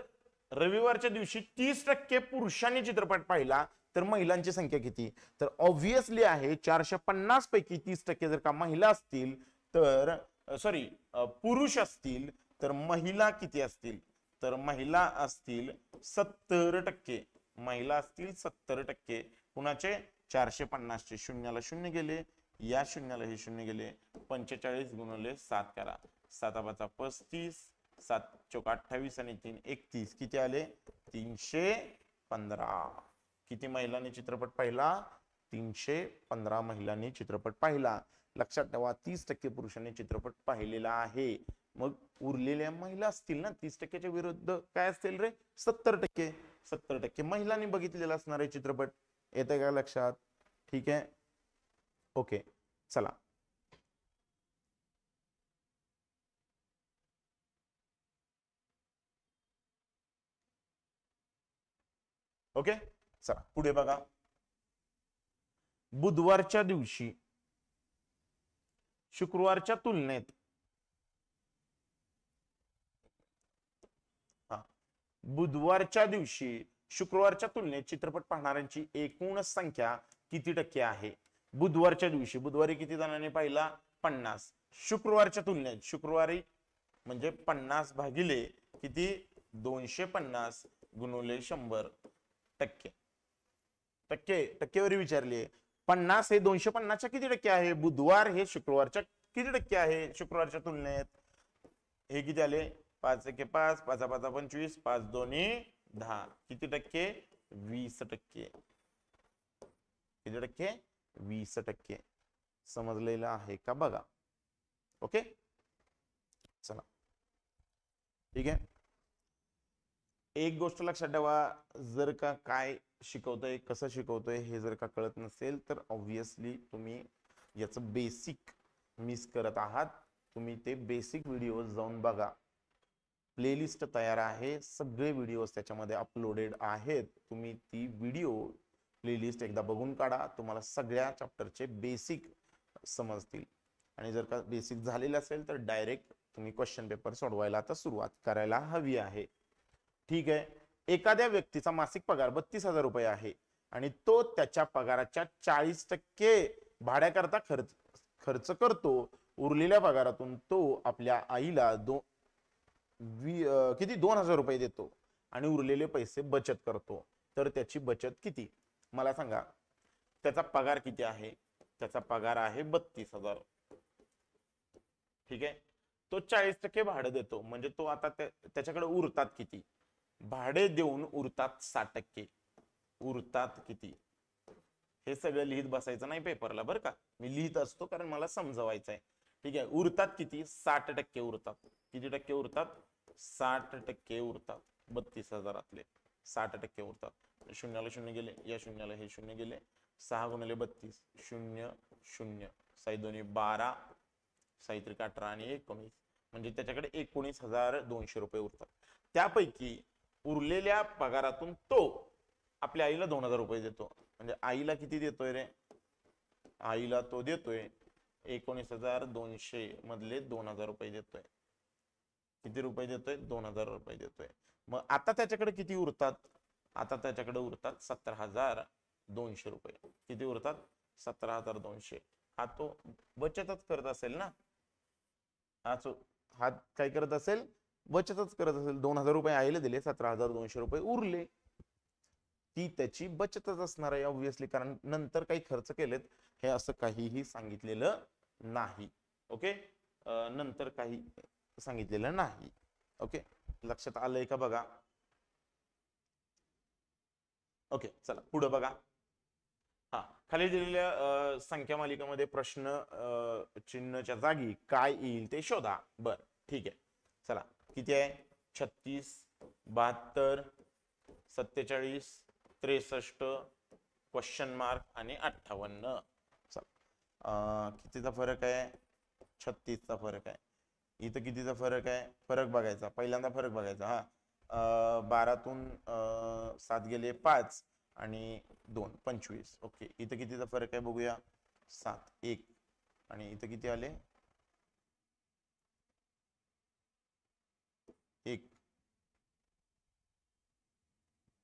रविवारच्या दिवशी 30% पुरुषांनी चित्रपट पाहिला तर महिलांची संख्या किती? तर ऑब्व्हियसली आहे 450 पैकी 30% जर का महिला असतील तर पुरुष असतील तर महिला किती असतील? तर महिला असतील 70%. महिला असतील 70%. कुणाचे? 450 चे. शून्याला शून्य गेले, या शून्याला हे शून्य गेले. 45 × 7 करा. 7 5 35, 7 × 4 = 28 आणि 3 = 31. किती आले? 315. किती महिलांनी चित्रपट पाहिला? 315 महिलांनी चित्रपट पाहिला. लक्षात ठेवा, 30% पुरुषांनी चित्रपट पाहिलेला आहे. मग उरलेल्या महिला असतील ना, 30%च्या विरुद्ध काय असतील रे? 70%. 70% महिलांनी बघितलेला असणार आहे चित्रपट. येते का लक्षात? ठीक आहे, ओके, चला. ओके, चला पुढे बघा. बुधवारच्या दिवशी शुक्रवारच्या तुलनेत बुधवारच्या दिवशी शुक्रवारच्या तुलनेत चित्रपट पाहणाऱ्यांची एकूण संख्या किती टक्के आहे? बुधवारच्या दिवशी, बुधवारी किती जणांनी पाहिला? 50. शुक्रवारच्या तुलनेत, शुक्रवारी म्हणजे 50 भागिले किती? 250 × 100%. टक्केवारी विचारली. 50 हे 250च्या किती टक्के आहे? बुधवार हे शुक्रवारच्या किती टक्के आहे शुक्रवारच्या तुलनेत? हे किती आले? 5 × 5, 5 5 25, 5 2 10. किती टक्के? 20%. किती टक्के? 20%. समजलेलं आहे का? बघा. ओके, चला, ठीक आहे. एक गोष्ट लक्षात ठेवा, जर का काय शिकवतोय, कसं शिकवतोय हे जर का कळत नसेल तर ऑब्व्हियसली तुम्ही याचं बेसिक मिस करत आहात. तुम्ही ते बेसिक व्हिडिओ जाऊन बघा. प्लेलिस्ट तयार आहे, सगळे व्हिडिओज त्याच्यामध्ये अपलोडेड आहेत. तुम्ही ती व्हिडिओ प्लेलिस्ट एकदा बघून काढा. तुम्हाला सगळ्या चॅप्टरचे बेसिक समजतील. आणि जर का बेसिक झालेले असेल तर डायरेक्ट तुम्ही क्वेश्चन पेपर सोडवायला आता सुरुवात करायला हवी आहे. ठीक आहे. एखाद्या व्यक्तीचा मासिक पगार 32,000 रुपये आहे आणि तो त्याच्या पगाराच्या 40% भाड्याकरता खर्च करतो. उरलेल्या पगारातून तो आपल्या आईला किती 2,000 रुपये देतो आणि उरलेले पैसे बचत करतो. तर त्याची बचत किती मला सांगा. त्याचा पगार किती आहे? त्याचा पगार आहे 32,000. ठीक आहे. तो 40% भाडं देतो, म्हणजे तो आता त्याच्याकडे उरतात किती? भाडे देऊन उरतात 60%. उरतात किती हे सगळं लिहित बसायचं नाही पेपरला बरं का. मी लिहित असतो कारण मला समजवायचं आहे. ठीक आहे. उरतात किती? 60% उरतात. किती टक्के उरतात? 60% उरतात. 32,000 60% उरतात. शून्याला शून्य गेले, या शून्याला हे शून्य गेले. 6 गुणिले 32 0 0 साई दोन्ही 12 साहित्रिक 18 आणि 19 म्हणजे त्याच्याकडे 19,200 रुपये उरतात. त्यापैकी उरलेल्या पगारातून तो आपल्या आईला 2,000 रुपये देतो. म्हणजे आईला किती देतोय रे? आईला तो देतोय 19,200 मधले 2,000 रुपये देतोय. किती रुपये देतोय? 2,000 रुपये देतोय. मग आता त्याच्याकडे किती उरतात? आता त्याच्याकडे उरतात 17,200 रुपये. किती उरतात? 17,200. हा तो बचतच करत असेल ना. हा काय करत असेल? बचतच करत असेल. 2,000 रुपये आईला दिले, 17,200 रुपये उरले. ती त्याची बचतच असणार आहे ऑब्व्हियसली, कारण नंतर काही खर्च केलेत हे असं काहीही सांगितलेलं नाही. ओके. नंतर काही सांगितलेलं नाही. ओके. लक्षात आलंय का बघा. ओके. चला पुढे बघा. हा खाली दिलेल्या संख्या मालिकामध्ये प्रश्न चिन्हाच्या जागी काय येईल ते शोधा. बर ठीक आहे. चला किती आहे? 36 72 47 63 क्वेश्चन मार्क आणि 58. चला कितीचा फरक आहे? 36 चा फरक आहे. इथं कितीचा फरक आहे? फरक बघायचा. पहिल्यांदा फरक बघायचा. हा 12तून 7 गेले 5 आणि 2 25. ओके. इथं कितीचा फरक आहे बघूया. 7 1 आणि इथं किती आले? 1.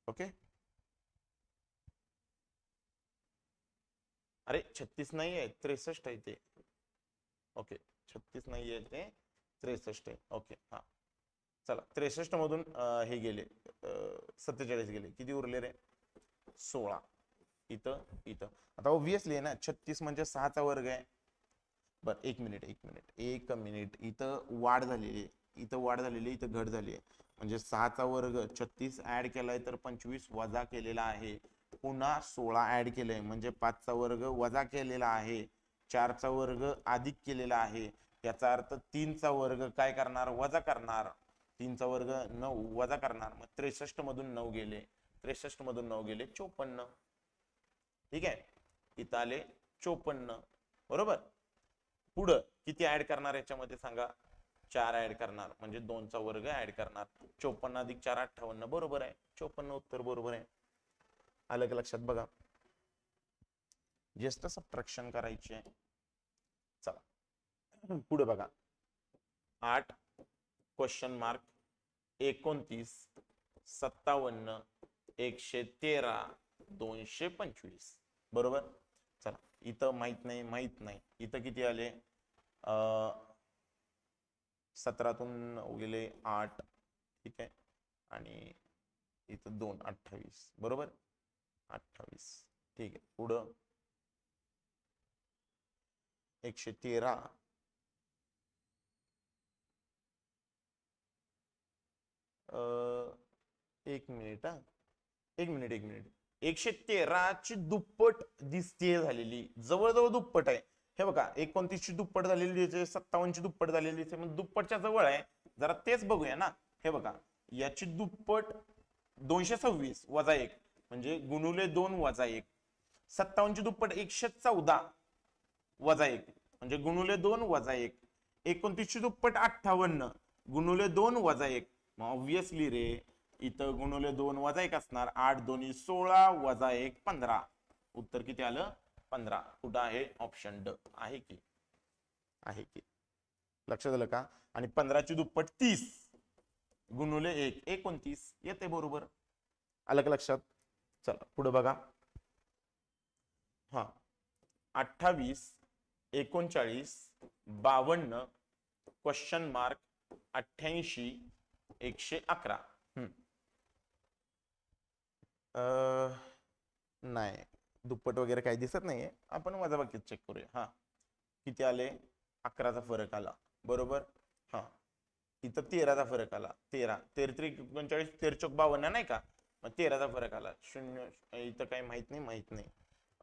ओके. अरे 36 नाही आहे, 63 आहे ते. ओके. 36 नाही आहे ते, 63 आहे. ओके. हा चला 63 मधून हे गेले 47 गेले. किती उरले रे? 16. इथं इथं आता ऑब्व्हियसली आहे ना, 36 म्हणजे 6चा वर्ग आहे. बर एक मिनिट. इथं वाढ झालेली, इथं वाढ झालेली, इथं घट झाली आहे. म्हणजे 6चा वर्ग 36 ऍड केलाय तर 25 वजा केलेला आहे. पुन्हा 16 ऍड केलंय म्हणजे 5चा वर्ग वजा केलेला आहे. 4चा वर्ग अधिक केलेला आहे. याचा अर्थ 3चा वर्ग काय करणार? वजा करणार. 3चा वर्ग 9 वजा करणार. मग 63 मधून 9 गेले. 63 मधून 9 गेले 54. ठीक आहे. इथं आले 54. बरोबर. पुढं किती ऍड करणार याच्यामध्ये सांगा? 4 ऍड करणार म्हणजे 2चा वर्ग ऍड करणार. 54 अधिक 4 58. बरोबर आहे. 54 उत्तर बरोबर आहे. आलं का लक्षात? बघा जस्ट सबट्रॅक्शन करायची आहे. चला पुढे बघा. 8 क्वेश्चन मार्क 29 57 113 225. बरोबर. चला इथं माहित नाही. इथं किती आले? 17तून गेले 8. ठीक आहे. आणि इथं 2 28. बरोबर. 28. ठीक आहे. पुढं 113 एक मिनिट. 113 ची दुप्पट दिसते झालेली, जवळजवळ दुप्पट आहे. हे बघा 29 ची दुप्पट झालेली दिसते, 57 ची दुप्पट झालेली दिसते, म्हणजे दुप्पटच्या जवळ आहे. जरा तेच बघूया ना. हे बघा याची दुप्पट 226 वजा 1 म्हणजे गुणुले 2 वजा 1. 57 ची दुप्पट 114 वजा 1 म्हणजे गुणुले 2 वजा 1. 29 ची दुप्पट 58 गुणुले 2 वजा 1. मग ऑब्व्हियसली रे इथं गुणुले 2 वजा 1 असणार. 8 2 16 वजा 1 15. उत्तर किती आलं? 15. कुठं आहे? ऑप्शन ड आहे की. लक्षात आलं का? आणि 15ची दुप्पट 30 गुणुले 1 29 येते बरोबर. आलं का लक्षात? चला पुढे बघा. हा 28 39 52 क्वेश्चन मार्क 88 111. नाही दुप्पट वगैरे काही दिसत नाहीये, आपण वजाबाकी चेक करूया. हा किती आले? 11चा फरक आला बरोबर. हा इथं 13चा फरक आला. 13 33 39 13 52 नाही का, मग 13चा फरक आला. 0 इथं काही माहित नाही.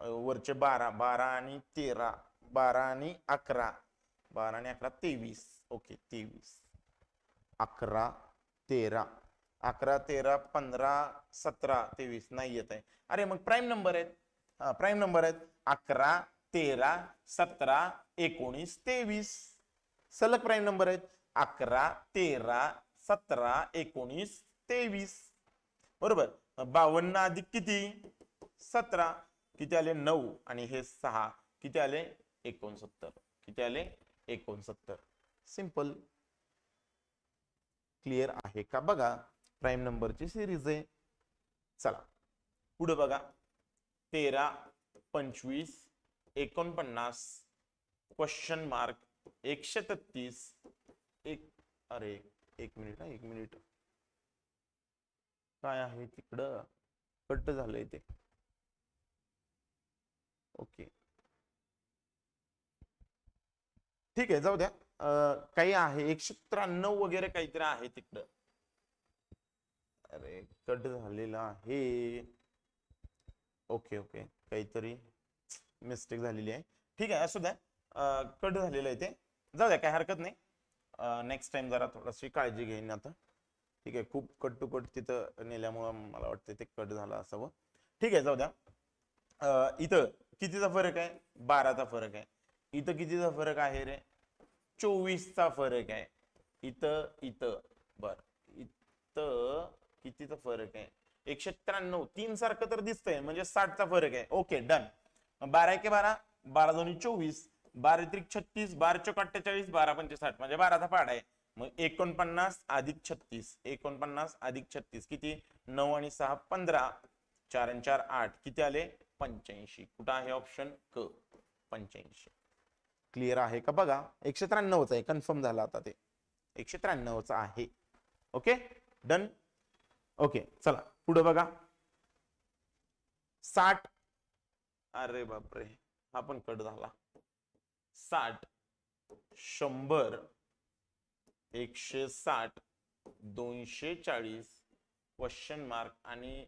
वरचे 12 12 आणि 13 12 आणि 11 12 आणि 11 23. ओके 23 11 13 11 13 15 17 23 नाही येत आहे. अरे मग प्राईम नंबर आहेत. हा प्राईम नंबर आहेत. 11 13 17 19 23 सलग प्राईम नंबर आहेत. 11 13 17 19 23 बरोबर. 52 अधिक किती 17 किती आले 9 आणि हे 6 किती आले 69. किती आले 69. सिंपल. क्लिअर आहे का बघा? प्राईम नंबरची सिरीज आहे. चला पुढे बघा. 13 25 49 क्वेश्चन मार्क 133 एक. अरे एक मिनिट काय आहे तिकडं? कट झालंय ते. ओके ठीक आहे जाऊ द्या. काही आहे 193 वगैरे काहीतरी आहे तिकडं. अरे कट झालेला आहे. ओके काहीतरी मिस्टेक झालेली आहे. ठीक आहे असू द्या. कट झालेलं आहे ते, जाऊ द्या काही हरकत नाही. नेक्स्ट टाइम जरा थोडीशी काळजी घेईन आता. ठीक आहे खूप कट टू कट तिथं नेल्यामुळं मला वाटतं ते कट झालं असावं. ठीक आहे जाऊ द्या. इथं कितीचा फरक आहे? 12चा फरक आहे. इथं कितीचा फरक आहे रे? 24चा फरक आहे. इथं बर इथं कितीचा फरक आहे? 193 3 सारखं तर दिसतंय म्हणजे 60चा फरक आहे. Okay done. 12 1 12 12 2 24 12 3 36 12 4 48 12 5 60 म्हणजे 12चा पाढ आहे. मग 49 अधिक 36 49 अधिक 36 किती? 9 आणि 6 15 4 आणि 4 8 किती आले? 85. कुठं आहे ऑप्शन क 85. क्लिअर आहे का बघा? 193च आहे. कन्फर्म झालं आता ते 193च आहे. Okay done. ओके चला पुढे बघा. 60 अरे बापरे हा पण कट झाला. 60 100 160 240 क्वेश्चन मार्क आणि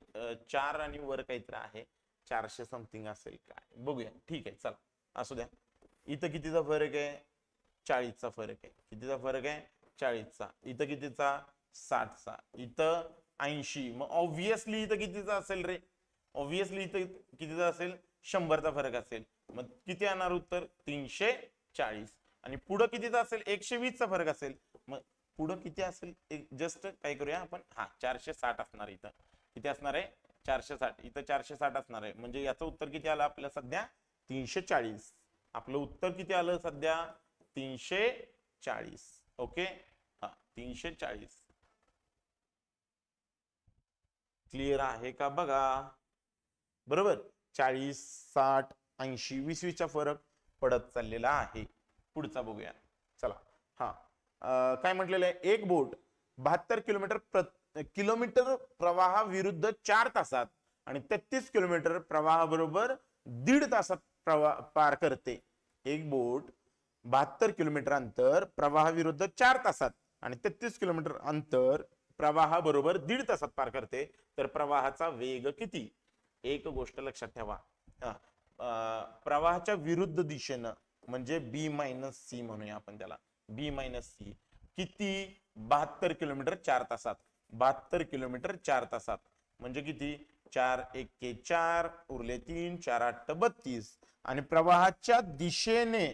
4 आणि वर काहीतरी आहे 400 समथिंग असेल काय बघूया. ठीक आहे चला असू द्या. इथं कितीचा फरक आहे? 40चा फरक आहे. कितीचा फरक आहे? 40चा. इथं कितीचा? 60चा. इथं 80. मग ऑब्विसली इथं कितीचा असेल रे? ऑब्विसली इथं कितीचा असेल? 100चा फरक असेल. मग किती येणार उत्तर? 340. आणि पुढं कितीचा असेल? 120चा फरक असेल. मग पुढं किती असेल? जस्ट काय करूया आपण. हा 460 असणार. इथं किती असणार आहे? 460. इथं 460 असणार आहे. म्हणजे याचं उत्तर किती आलं आपल्या सध्या? 340. आपलं उत्तर किती आलं सध्या? 340. ओके हा 340. क्लिअर आहे का बघा? बरोबर. 40 60 80 20चा फरक पडत चाललेला आहे. पुढचा बघूया चला. हा काय म्हटलेलं आहे? एक बोट 72 किलोमीटर प्रवाह विरुद्ध 4 तासात आणि 33 किलोमीटर प्रवाह बरोबर 1.5 तासात पार करते. एक बोट 72 किलोमीटर अंतर प्रवाह विरुद्ध 4 तासात आणि 33 किलोमीटर अंतर प्रवाह बरोबर 1.5 तासात पार करते. तर प्रवाहाचा वेग किती? एक गोष्ट लक्षात ठेवा. प्रवाहाच्या विरुद्ध दिशेनं म्हणजे बी मायनस सी म्हणूया आपण त्याला. बी मायनस सी किती? 72 किलोमीटर 4 तासात. 72 किलोमीटर 4 तासात म्हणजे किती? 4 1 4 उरले 3 4 8 32. आणि प्रवाहाच्या दिशेने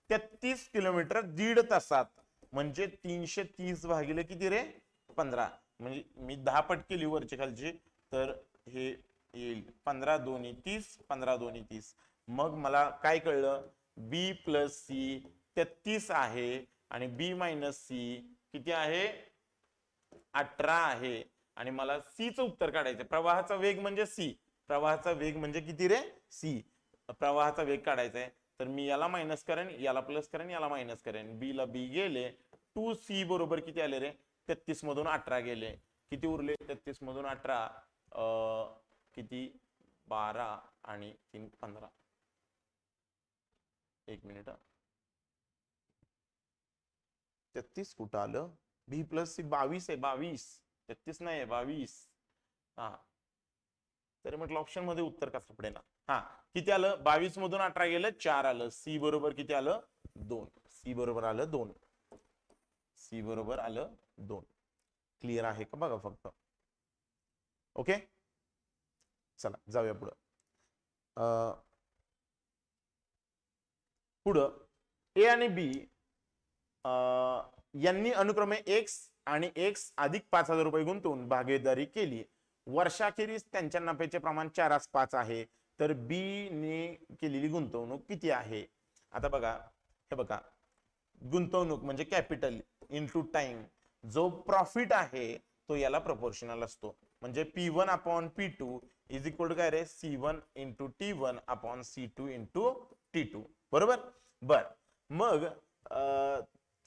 33 किलोमीटर 1.5 तासात म्हणजे 330 भागिले किती रे? 15. म्हणजे मी 10 पट केली वरची खालची तर हे येईल 15 2 30 15 2 30. मग मला काय कळलं? बी प्लस सी 33 आहे आणि बी मायनस सी किती आहे 18 आहे आणि मला सी चं उत्तर काढायचं प्रवाहाचा वेग म्हणजे सी प्रवाहाचा वेग म्हणजे किती रे सी प्रवाहाचा वेग काढायचा आहे तर मी याला मायनस करेन याला प्लस करेन याला मायनस करेन बी ला बी गेले 2c बरोबर किती आले रे 33 मधून 18 गेले किती उरले 33 मधून 18 किती 12 आणि 3 15 एक मिनिट 33 कुठं आलं बी प्लस सी 22 आहे 22 33 नाही 22 हा तरी म्हटलं ऑप्शन मध्ये उत्तर कसं पडेल हा किती आलं 22 मधून 18 गेलं 4 आलं सी बरोबर किती आलं 2 सी बरोबर आलं 2 सी बरोबर आलं 2 क्लिअर आहे का बघा फक्त ओके चला जाऊया पुढं पुढं ए आणि बी यांनी अनुक्रमे एक्स आणि एक्स अधिक 5,000 रुपये गुंतवून भागीदारी केली वर्षाखेरीस त्यांच्या नफ्याचे प्रमाण 4:5 आहे तर बी ने केलेली गुंतवणूक किती आहे आता बघा हे बघा गुंतवणूक म्हणजे कॅपिटल इनटू टाइम जो प्रॉफिट आहे तो याला प्रपोर्शनल असतो म्हणजे P1 upon P2 is equal to काय रे C1 into T1 upon C2 into T2 बरोबर बर मग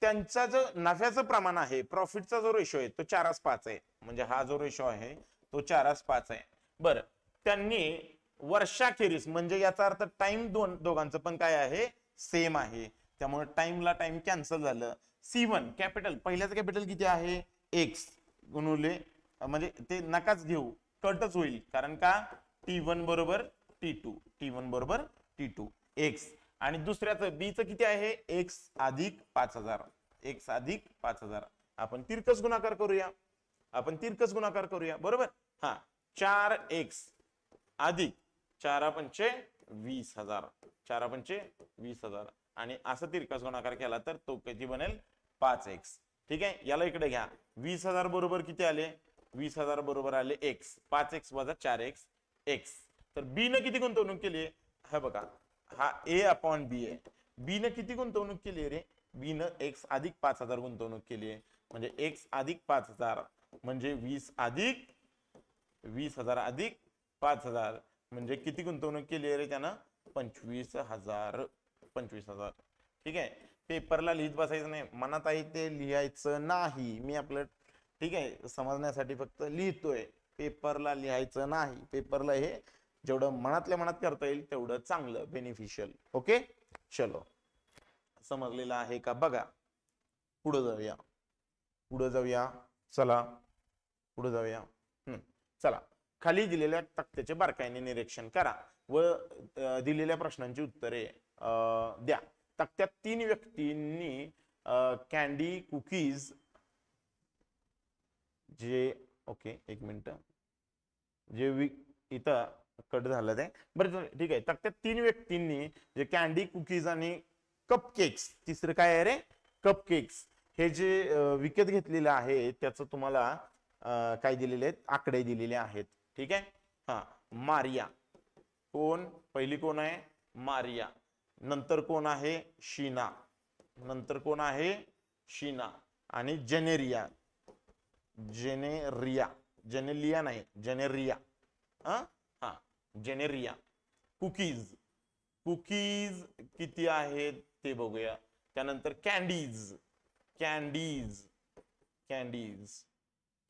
त्यांचा जो नफ्याचं प्रमाण आहे प्रॉफिटचा जो रेशो आहे तो 4:5 आहे म्हणजे हा जो रेशो आहे तो 4:5 आहे बर त्यांनी वर्षाखेरीस म्हणजे याचा अर्थ टाइम दोघांचं पण काय आहे सेम आहे त्यामुळे टाइमला टाइम कॅन्सल झालं C1 कॅपिटल पहिल्याचं कॅपिटल किती आहे x गुणुले म्हणजे ते नकाच घेऊ कटच होईल कारण का T1 बरोबर T1 बरोबर T2 x आणि दुसऱ्याचं b चं किती आहे x अधिक 5,000 x अधिक 5,000 आपण तिरकस गुणाकार करूया बरोबर हा 4x अधिक 4×5 20,000 4×5 आणि असं तिरकस गुणाकार केला तर तो किती बनेल 5x ठीक आहे याला इकडे घ्या 20,000 बरोबर किती आले 20,000 बरोबर आले x 5x वजा 4x x तर b ने किती गुंतवणूक केली हा बघा हा a अपॉन b आहे b ने किती गुंतवणूक केली रे b ने x अधिक 5,000 गुंतवणूक केली आहे म्हणजे x अधिक 5,000 म्हणजे 20,000 अधिक 5,000 म्हणजे किती गुंतवणूक केली रे त्यानं 25,000 ठीक आहे पेपरला लिहित बसायचं नाही मनात आहे ते लिहायचं नाही मी आपलं ठीक आहे समजण्यासाठी फक्त लिहितोय पेपरला लिहायचं नाही पेपरला हे जेवढं मनातल्या मनात करता येईल तेवढं चांगलं बेनिफिशियल ओके चलो समजलेलं आहे का बघा पुढे जाऊया चला पुढे जाऊया चला खाली दिलेल्या तक्त्याचे बारकाईने निरीक्षण करा व दिलेल्या प्रश्नांची उत्तरे द्या तक्त्यात 3 व्यक्तींनी कॅन्डी कुकीज जे ओके एक मिनिट जे इथं कट झालं ते बरं ठीक आहे तक्त्यात 3 व्यक्तींनी जे कॅन्डी कुकीज आणि कपकेक्स तिसरं काय आहे रे कपकेक्स हे जे विकत घेतलेलं आहे त्याचं तुम्हाला काय दिलेले आहेत आकडे दिलेले आहेत ठीक आहे हा मारिया पहिली कोण आहे मारिया नंतर कोण आहे शीना आणि जेनेरिया नाही जेनेरिया हा जेनेरिया कुकीज किती आहेत ते बघूया त्यानंतर कॅन्डीज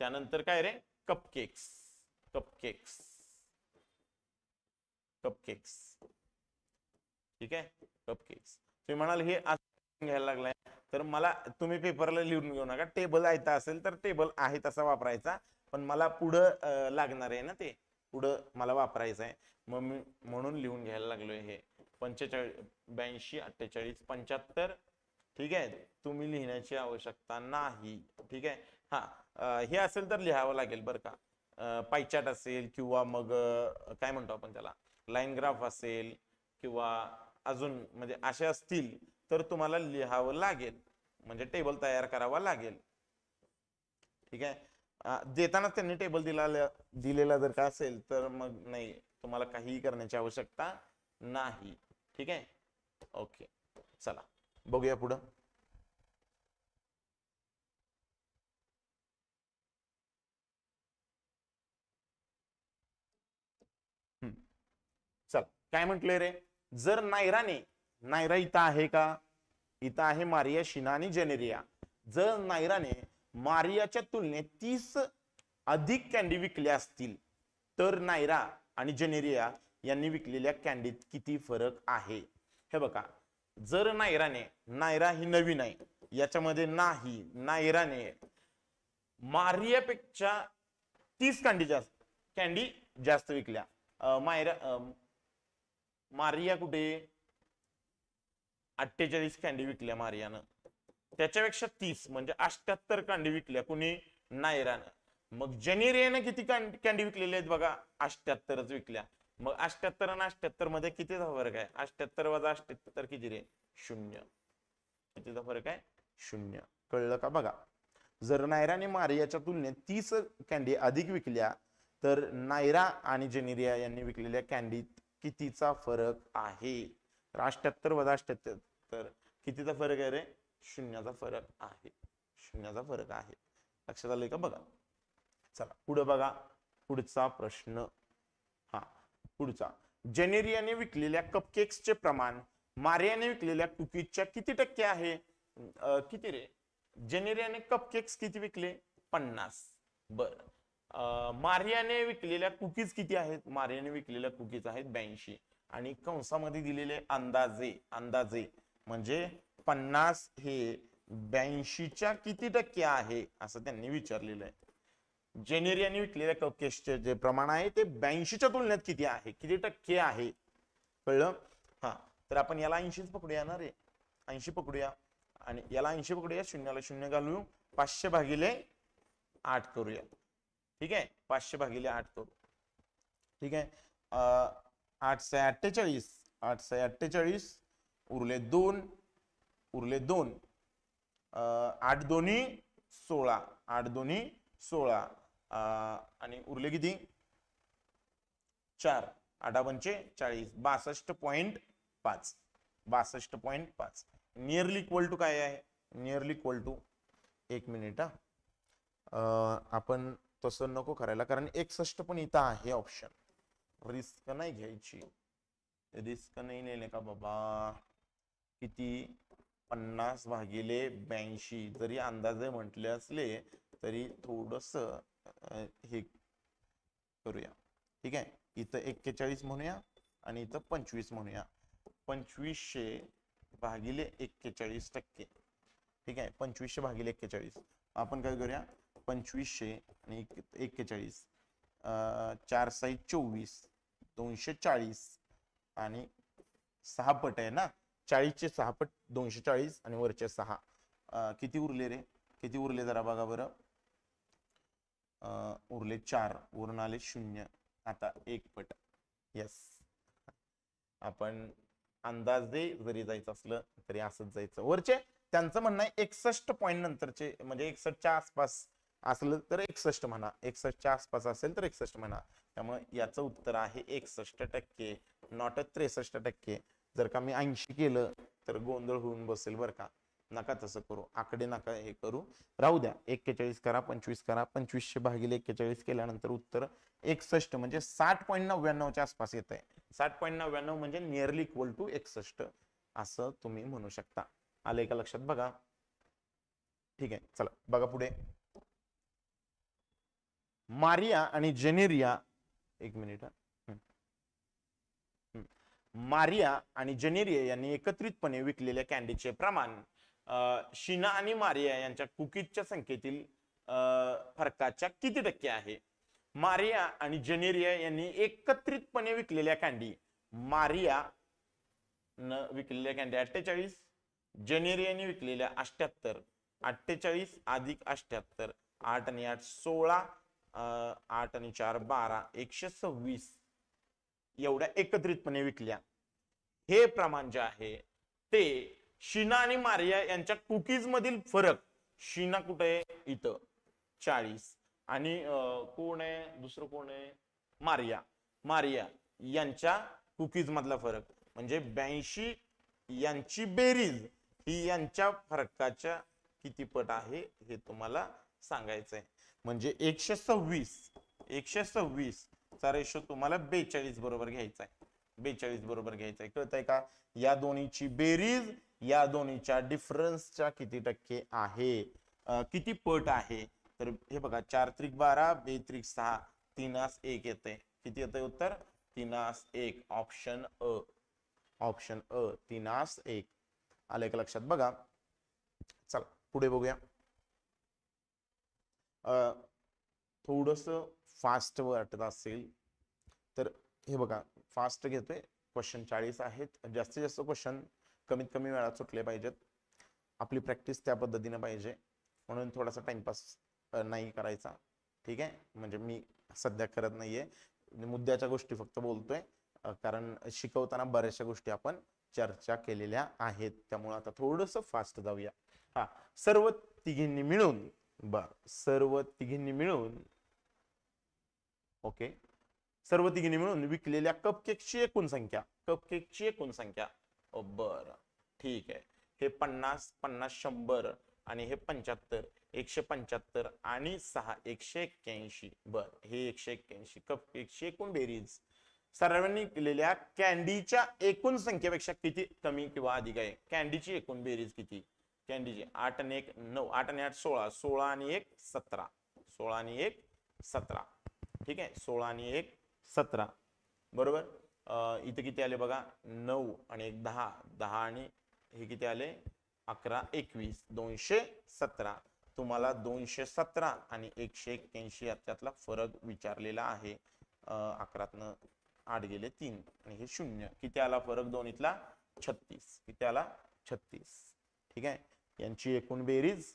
त्यानंतर काय रे कपकेक्स ठीक आहे कपकेक्स तुम्ही म्हणाल हे घ्यायला लागलाय तर मला तुम्ही पेपरला लिहून घेऊ नका टेबल आहे असेल तर टेबल आहे तसा वापरायचा पण मला पुढं लागणार आहे ना ते पुढं मला वापरायचं आहे मग मी म्हणून लिहून घ्यायला लागलोय हे 45 82 48 75 ठीक आहे तुम्ही लिहिण्याची आवश्यकता नाही ठीक आहे हा हे असेल तर लिहावं लागेल बरं का पायचार्ट असेल किंवा मग काय म्हणतो आपण त्याला लाईन ग्राफ असेल किंवा अजून म्हणजे असे असतील तर तुम्हाला लिहावं लागेल म्हणजे टेबल तयार करावा लागेल ठीक आहे देताना त्यांनी टेबल दिलेला जर का असेल तर मग नाही तुम्हाला काहीही करण्याची आवश्यकता नाही ठीक आहे ओके चला बघूया पुढं काय म्हटलंय रे, जर नायराने, नायरा इथं आहे का, इथं आहे मारिया, शीना आणि जेनेरिया. जर नायराने मारियाच्या तुलनेत 30 अधिक कॅन्डी विकल्या असतील तर नायरा आणि जेनेरिया यांनी विकलेल्या कॅन्डीत किती फरक आहे. हे बघा, जर नायराने, नायरा ही नवीन आहे याच्यामध्ये नाही, नायराने मारियापेक्षा 30 कॅन्डी जास्त विकल्या. मारिया कुठे 48 कॅन्डी विकल्या मारियानं, त्याच्यापेक्षा 30 म्हणजे 78 कॅन्डी विकल्या कुणी, नायरानं. मग जेनेरियाने किती कॅन्डी विकलेले आहेत बघा, 78च विकल्या. मग 78 आणि 78 मध्ये कितीचा फरक आहे, 78 वजा 78 किती रे, 0. कितीचा फरक आहे, 0. कळलं का बघा. जर नायराने मारियाच्या तुलनेत 30 कॅन्डी अधिक विकल्या तर नायरा आणि जेनेरिया यांनी विकलेल्या कॅन्डीत कितीचा फरक आहे. 78 वजा 78 कितीचा फरक आहे रे, 0चा फरक आहे, 0चा फरक आहे. लक्षात आलंय का बघा. चला पुढे बघा, पुढचा प्रश्न. हा पुढचा, जेनेरियाने विकलेल्या कपकेक्सचे प्रमाण मारियाने विकलेल्या कुकीजच्या किती टक्के आहे. किती रे, जेनेरियाने कपकेक्स किती विकले, 50. बर, मारियाने विकलेल्या कुकीज किती आहेत, मारियाने विकलेल्या कुकीज आहेत 82. आणि कंसामध्ये दिलेले अंदाजे, अंदाजे म्हणजे 50 हे 82च्या किती टक्के आहे असं त्यांनी विचारलेलं आहे. जेनेरियाने विकलेल्या कपकेक्सचे जे प्रमाण आहे ते 82च्या तुलनेत किती आहे, किती टक्के आहे. कळलं. हा, तर आपण याला 80च पकडूया ना रे, 80 पकडूया आणि याला 80 पकडूया, शून्याला शून्य घालू, 500 भागिले 8 करूया. ठीक आहे, 500 भागिले 8 करू. ठीक आहे, 8 से 48, 8 से 48 उरले 2, उरले 2, 8 दोन्ही 16, 8 दोन्ही 16 आणि उरले किती 4, 8 पंचे 40, 62.5, 62.5. नियरली इक्वल टू काय आहे, नियरली इक्वल टू, 1 मिनिट आपण तसं नको करायला, कारण 61 पण इथं आहे ऑप्शन. रिस्क नाही घ्यायची, रिस्क नाही लेने का बाबा. किती, 50 भागिले 82 जरी अंदाजे म्हटले असले तरी थोडस हे करूया. ठीक आहे, इथं 41 म्हणूया आणि इथं 25 म्हणूया. 2500 भागिले 41%. ठीक आहे, 2500 भागिले 41. आपण काय करूया, 2500 आणि 41, 4 साई 24, 240 आणि 6 पट आहे ना, 40चे 6 पट 240 आणि वरचे 6, किती उरले रे, किती उरले जरा बघा बरं. उरले 4, वरून आले 0, आता 1 पट. यस, आपण अंदाजे जरी जायचं असलं तरी असंच जायचं. वरचे त्यांचं म्हणणं आहे 61 पॉईंट नंतरचे, म्हणजे 61च्या आसपास असलं तर 61 म्हणा, 61च्या आसपास असेल तर 61 म्हणा. त्यामुळे याचं उत्तर आहे 61%, नॉट 63%. जर का मी 80 केलं तर गोंधळ होऊन बसेल बरं का, नका तसं करू, आकडे नका हे करू, राहू द्या. 41 करा, 25 करा, 2500 भागिले 41 केल्यानंतर उत्तर 61 म्हणजे 60.99च्या आसपास येत आहे. 60.99 म्हणजे नियरली इक्वल टू 61 असं तुम्ही म्हणू शकता. आलंय का लक्षात बघा. ठीक आहे, चला बघा पुढे. मारिया आणि जेनेरिया, 1 मिनिट, मारिया आणि जेनेरिया यांनी एकत्रितपणे विकलेल्या कॅन्डीचे प्रमाण शीना आणि मारिया यांच्या कुकीजच्या संख्येतील फरकाच्या किती टक्के आहे. मारिया आणि जेनेरिया यांनी एकत्रितपणे विकलेल्या कॅन्डी, मारिया न विकलेल्या कॅन्डी 48, जेनेरियाने विकलेल्या 78, 48 अधिक 78, 8 आणि 8 16, 8 आणि 4 12, 126 एवढ्या एकत्रितपणे विकल्या. हे प्रमाण जे आहे ते शीना आणि मारिया यांच्या कुकीज मधील फरक, शीना कुठे आहे इथं 40 आणि कोण आहे दुसरं, कोण आहे मारिया, मारिया यांच्या कुकीज मधला फरक म्हणजे 82 यांची बेरीज ही यांच्या फरकाच्या किती पट आहे हे तुम्हाला सांगायचं आहे. म्हणजे 126 चा रेशो तुम्हाला 42 बरोबर घ्यायचा आहे. 42 बरोबर घ्यायचंय. कळतंय का? या दोन्हीची बेरीज या दोन्हीच्या डिफरन्सच्या किती टक्के आहे, किती पट आहे. तर हे बघा 4 त्रिक 12 2 त्रिक 6 3 1 येते. किती येते उत्तर? 3 1. ऑप्शन अ. ऑप्शन अ 3 1 आले का लक्षात? बघा चला पुढे बघूया. थोडस फास्ट वाटत असेल तर हे बघा फास्ट घेतोय. क्वेश्चन 40 आहेत. जास्तीत जास्त क्वेश्चन कमीत कमी वेळात सुटले पाहिजेत. आपली प्रॅक्टिस त्या पद्धतीने पाहिजे म्हणून थोडासा टाइमपास नाही करायचा. ठीक आहे, म्हणजे मी सध्या करत नाहीये, मुद्द्याच्या गोष्टी फक्त बोलतोय, कारण शिकवताना बऱ्याचशा गोष्टी आपण चर्चा केलेल्या आहेत. त्यामुळे आता थोडस फास्ट जाऊया. हा, सर्व तिघींनी मिळून, सर्व तिघींनी मिळून, ओके, सर्व तिघींनी मिळून विकलेल्या कपकेकची एकूण संख्या, कपकेकची एकूण संख्या. बर ठीक आहे. हे 50 50 100 आणि हे 75 175 आणि 6 181. बर, हे 181 कपकेकची एकूण बेरीज सर्वांनी केलेल्या कॅन्डीच्या एकूण संख्येपेक्षा किती कमी किंवा अधिक आहे. कॅन्डीची एकूण बेरीज किती? कॅन्डीची 8 आणि 1 9, 8 आणि 8 16, 16 आणि 1 17, 16 आणि 1 17. ठीक आहे, 16 आणि 1 17 बरोबर. इथे किती आले बघा, 9 आणि 1 10, 10 आणि हे किती आले 11 21, 217. तुम्हाला 217 आणि 181 याच्यातला फरक विचारलेला आहे. 11तनं 8 गेले 3 आणि हे 0. किती आला फरक दोन्हीतला? 36. किती आला? 36. ठीक आहे, यांची एकूण बेरीज,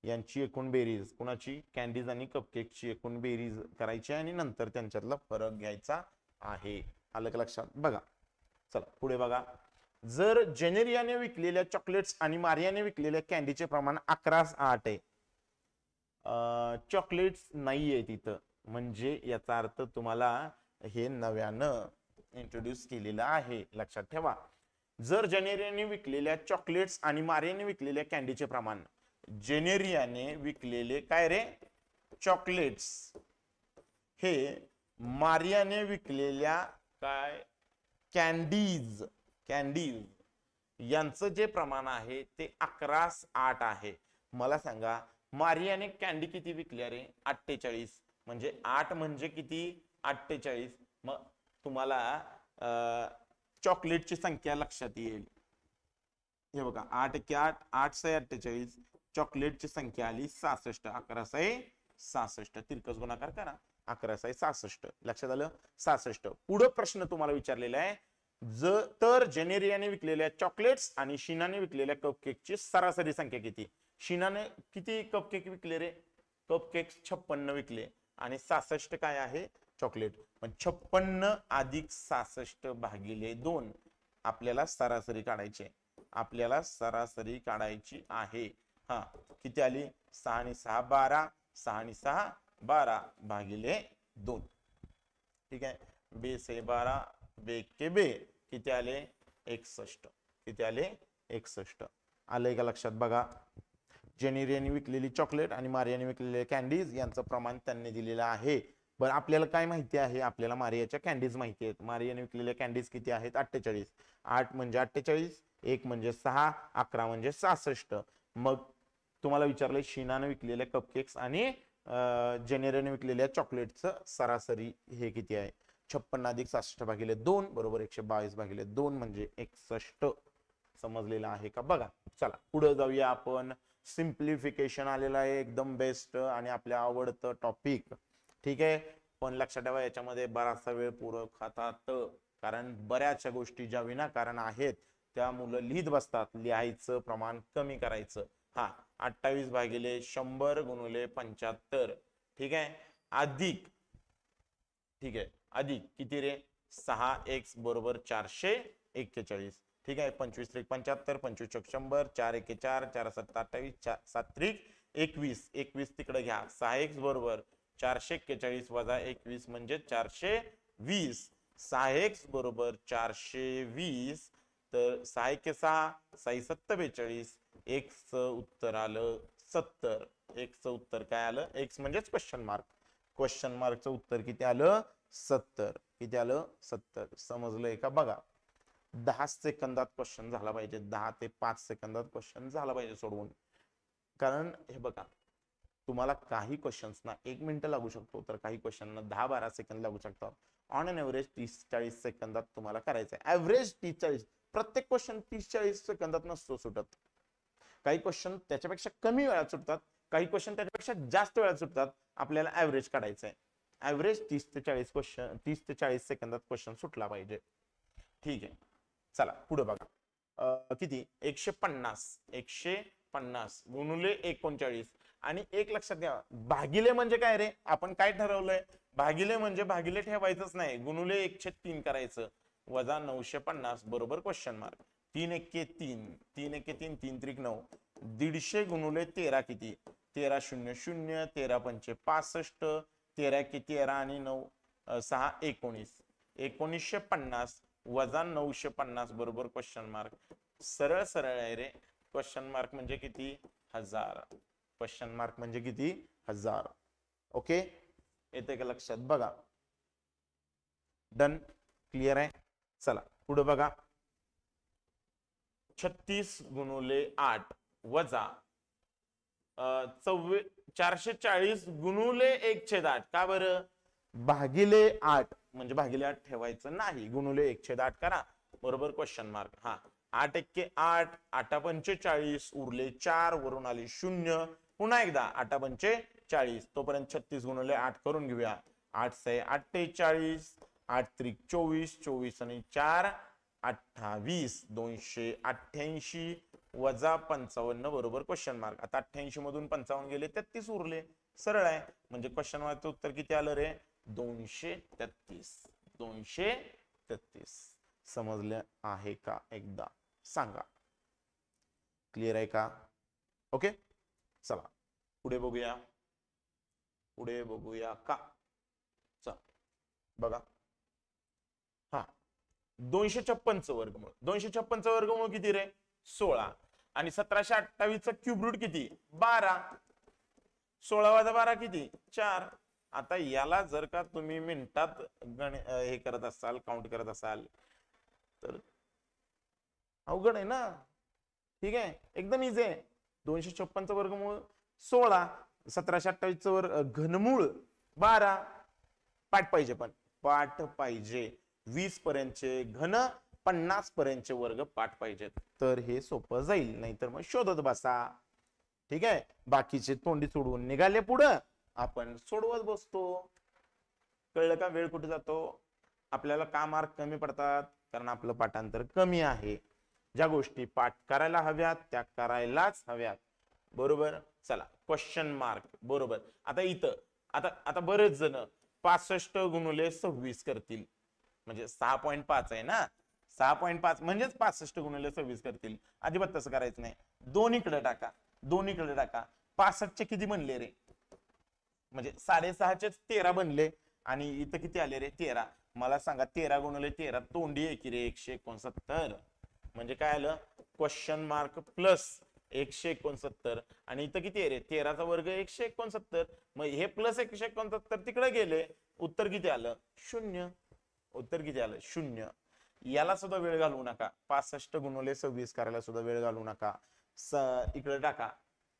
यांची एकूण बेरीज कुणाची? कॅन्डीज आणि कपकेकची एकूण बेरीज करायची आणि नंतर त्यांच्यातला फरक घ्यायचा आहे. आलं का लक्षात? बघा चला पुढे बघा. जर जेनेरियाने विकलेल्या चॉकलेट्स आणि मारियाने विकलेल्या कॅन्डीचे प्रमाण 11:8 आहे, चॉकलेट्स नाहीये तिथं, म्हणजे याचा अर्थ तुम्हाला हे नव्यानं इंट्रोड्यूस केलेलं आहे. लक्षात ठेवा. जर जेनेरियाने विकलेल्या चॉकलेट्स आणि मारियाने विकलेल्या कॅन्डीचे प्रमाण, जेनेरियाने विकलेले काय रे? चॉकलेट्स, हे मारियाने विकलेल्या काय? कॅन्डीज, कॅन्डीज यांचं जे प्रमाण आहे ते 11:8 आहे. मला सांगा मारियाने कॅन्डी किती विकल्या रे? 48. म्हणजे 8 म्हणजे किती? 48. मग तुम्हाला चॉकलेटची संख्या लक्षात येईल. हे बघा 8 × 8 8 × 48, चॉकलेटची संख्या आली 66. 11 × 66 तिरकस गुणाकार करा, 11 × 66. लक्षात आलं? 66. पुढे प्रश्न तुम्हाला विचारलेला आहे, तर जेनेरियाने विकलेल्या चॉकलेट्स आणि शीनाने विकलेल्या कपकेकची सरासरी संख्या किती? शीनाने किती कपकेक विकले रे? कपकेक 56 विकले आणि 66 काय आहे? चॉकलेट. पण 56 अधिक 66 भागिले 2 आपल्याला सरासरी काढायची, आपल्याला सरासरी काढायची आहे. हा, किती आली? 6 आणि 6 12, 6 आणि 6 12 भागिले 2. ठीक आहे, 2 से 12 2 के 2 किती आले? 61. किती आले? 61. आलंय का लक्षात? बघा, जेनेरियाने विकलेली चॉकलेट आणि मारियाने विकलेले कॅन्डीज यांचं प्रमाण त्यांनी दिलेलं आहे. बरं, आपल्याला काय माहिती आहे? आपल्याला मारियाच्या कॅन्डीज माहिती आहेत. मारियाने विकलेल्या कॅन्डीज किती आहेत? 48. 8 म्हणजे 48, 1 म्हणजे 6, 11 म्हणजे 66. मग तुम्हाला विचारलंय शीनाने विकलेल्या कपकेक्स आणि जेनेरियाने विकलेल्या चॉकलेटचं सरासरी हे किती आहे? 56 अधिक 66 भागिले 2 बरोबर 122 भागिले 2 म्हणजे 61. समजलेलं आहे का? बघा चला पुढे जाऊया आपण. सिम्प्लिफिकेशन आलेलं आहे, एकदम बेस्ट आणि आपल्या आवडतं टॉपिक. ठीक आहे, पण लक्षात ठेवा याच्यामध्ये बराचसा वेळ पूरक खातात, कारण बऱ्याचशा गोष्टी ज्या विनाकारण आहेत त्या मुलं लिहित बसतात. लिहायचं प्रमाण कमी करायचं. हा, 28 भागिले 100 गुणिले 75. ठीक आहे, अधिक, ठीक आहे, अधिक किती रे? 6x बरोबर 441. ठीक आहे, 25 × 75, 25 × 100, 4 × 4, 4 × 7 28, 7 × 21, 21 तिकडे घ्या. 6x बरोबर 441 वजा 21 म्हणजे 420. 6x बरोबर 420. तर 6 × 6 6 7 42. x उत्तर आलं 70. x उत्तर काय आलं? x म्हणजेच क्वेश्चन मार्क. क्वेश्चन मार्कचं उत्तर किती आलं? 70. किती आलं? 70. समजलंय का? बघा 10 सेकंदात क्वेश्चन झाला पाहिजे, 10 ते 5 सेकंदात क्वेश्चन झाला पाहिजे सोडवून. कारण हे बघा तुम्हाला काही क्वेश्चन्सना 1 मिनिट लागू शकतो, तर काही क्वेश्चनना 10-12 सेकंद लागू शकतात. ऑन एन एव्हरेज 30-40 सेकंदात तुम्हाला करायचं आहे. ऍव्हरेज 30-40, प्रत्येक क्वेश्चन 30-40 सेकंदात नसतो सुटत. काही क्वेश्चन त्याच्यापेक्षा कमी वेळात सुटतात, काही क्वेश्चन त्याच्यापेक्षा जास्त वेळात सुटतात. आपल्याला ऍव्हरेज काढायचं आहे. ऍव्हरेज 30 ते 40 क्वेश्चन, 30 ते 40 सेकंदात क्वेश्चन सुटला पाहिजे. ठीक आहे, चला पुढे बघा. किती? 150 गुणुले 39. आणि एक लक्षात घ्या, भागिले म्हणजे काय रे? आपण काय ठरवलंय? भागिले म्हणजे भागिले ठेवायचंच नाही, गुणुले 103 करायचं, वजा 950 बरोबर क्वेश्चन मार्क. 3 एक्के 3, 3 एक्के 3, 3 त्रिक 9. 150 गुणुले 13 किती? 13 0 0, 13 पंचे 65, 13 एक्के 13 आणि 9 6 19. 1950 वजा 950 बरोबर क्वेश्चन मार्क. सरळ सरळ आहे रे. क्वेश्चन मार्क म्हणजे किती? 1000. क्वेश्चन मार्क म्हणजे किती? 1000. ओके, येते का लक्षात? बघा डन, क्लिअर आहे. चला पुढे बघा. 36 गुणुले 8 वजा 440 गुणुले 1/8. का बरं? भागिले 8 म्हणजे भागिले 8 ठेवायचं नाही, गुणुले 1/8 करा बरोबर क्वेश्चन मार्क. हा 8 एक्के 8, 8 पंचे 40, उरले 4, वरून आले 0. पुन्हा एकदा 8 पंचे 40, तोपर्यंत 36 गुणुले 8 करून घेऊया. 8 6 48, 8 त्रिक 24, 24 आणि 4 28. 288 वजा 55 बरोबर क्वेश्चन मार्क. आता 88 मधून 55 गेले, 33 उरले. सरळ आहे, म्हणजे क्वेश्चन मार्कचं उत्तर किती आलं रे? 233. 233. समजलं आहे का? एकदा सांगा. क्लिअर आहे का? ओके, चला पुढे बघूया. पुढे बघूया का? चला बघा. हा 256 वर्गमूळ. 256 वर्गमूळ किती रे? 16. आणि 1728 क्यूब रूट किती? 12. 16 वजा 12 किती? 4. आता याला जर का तुम्ही मिनिटात हे करत असाल, काउंट करत असाल, तर अवघड आहे ना. ठीक आहे, एकदम इझी आहे. 256 वर्गमूळ 16, 1728 घनमूळ 12. पाठ पाहिजे, पण पाठ पाहिजे. 20 पर्यंतचे घन, 50 पर्यंतचे वर्ग पाठ पाहिजेत, तर हे सोपं जाईल. नाहीतर मग शोधत बसा. ठीक आहे, बाकीचे तोंडी सोडवून निघाले पुढं, आपण सोडवत बसतो. कळलं का? वेळ कुठे जातो? आपल्याला का मार्क कमी पडतात? कारण आपलं पाठांतर कमी आहे. ज्या गोष्टी पाठ करायला हव्यात त्या करायलाच हव्यात. बरोबर. चला क्वेश्चन मार्क बरोबर. आता इथं आता बरेच जण 65 गुणुले 26 करतील, म्हणजे 6.5 आहे ना. 6.5 म्हणजेच 65 गुणिले 26 करतील. अजिबात तसं करायचं नाही. दोन्हीकडे टाका, दोन्हीकडे टाका. 65 चे किती बनले रे? म्हणजे 6.5 13 बनले, आणि इथं किती आले रे? 13. मला सांगा 13 गुणिले 13 तोंडी आहे की रे? 169. म्हणजे काय आलं? Question mark plus 169. आणि इथं किती आहे रे? 13 चा वर्ग 169. मग हे प्लस 169 तिकडे गेले, उत्तर किती आलं? 0. उत्तर किती आलं? 0. याला सुद्धा वेळ घालवू नका. 65 गुणिले 26 करायला सुद्धा वेळ घालवू नका. इकडे टाका.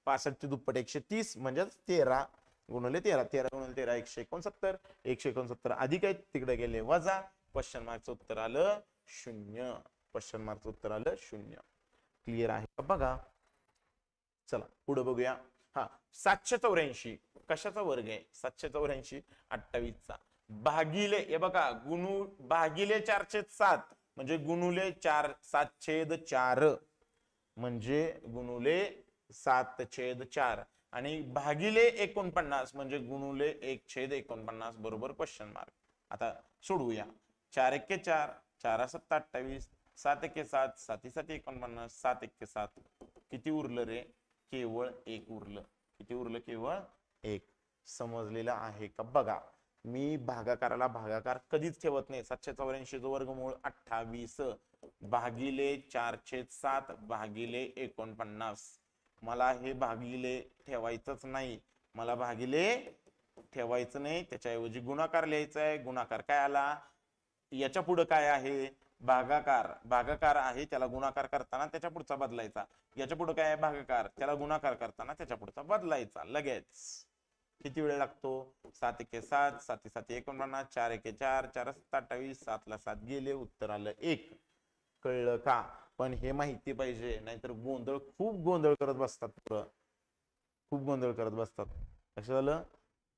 65 चे दुप्पट 130, म्हणजे 13 गुणिले 13. 13 गुणिले 13 169. 169 अधिक आहे, तिकडे गेले वजा. क्वेश्चन मार्कचं उत्तर आलं 0. क्वेश्चन मार्कचं उत्तर आलं 0. क्लिअर आहे का? बघा. चला पुढे बघूया. हा 784 कशाचा वर्ग आहे? 784 28 चा भागिले, हे बघा भागिले 4/7 म्हणजे गुणुले 7/4 म्हणजे गुणुले 7/4 आणि भागिले 49 म्हणजे गुणुले 1/49 बरोबर क्वेश्चन मार्क. आता सोडवूया. 4 एक्के 4, 4 7 28, 7 एक्के 7, 7 7 49, 7 एक्के 7 किती उरलं रे? केवळ 1 उरलं. किती उरलं? केवळ 1. समजलेलं आहे का? बघा, मी भागाकाराला भागाकार कधीच ठेवत नाही. 784 वर्गमूळ 28 भागिले 4/7 भागिले 49. मला हे भागिले ठेवायचंच नाही, मला भागिले ठेवायचं नाही, त्याच्याऐवजी गुणाकार लिहायचा आहे. गुणाकार काय आला, याच्या पुढे काय आहे, भागाकार. भागाकार आहे, त्याला गुणाकार करताना त्याच्या पुढचा बदलायचा. याच्या पुढे काय आहे, भागाकार, त्याला गुणाकार करताना त्याच्या पुढचा बदलायचा. लगेच किती वेळ लागतो, 7 एके 7, 7 7 49, 4 एके 4, 4 27, 7 ला 7 गेले, उत्तर आलं 1. कळलं का? पण हे माहिती पाहिजे, नाहीतर गोंधळ, खूप गोंधळ करत बसतात, खूप गोंधळ करत बसतात. लक्षात आलं?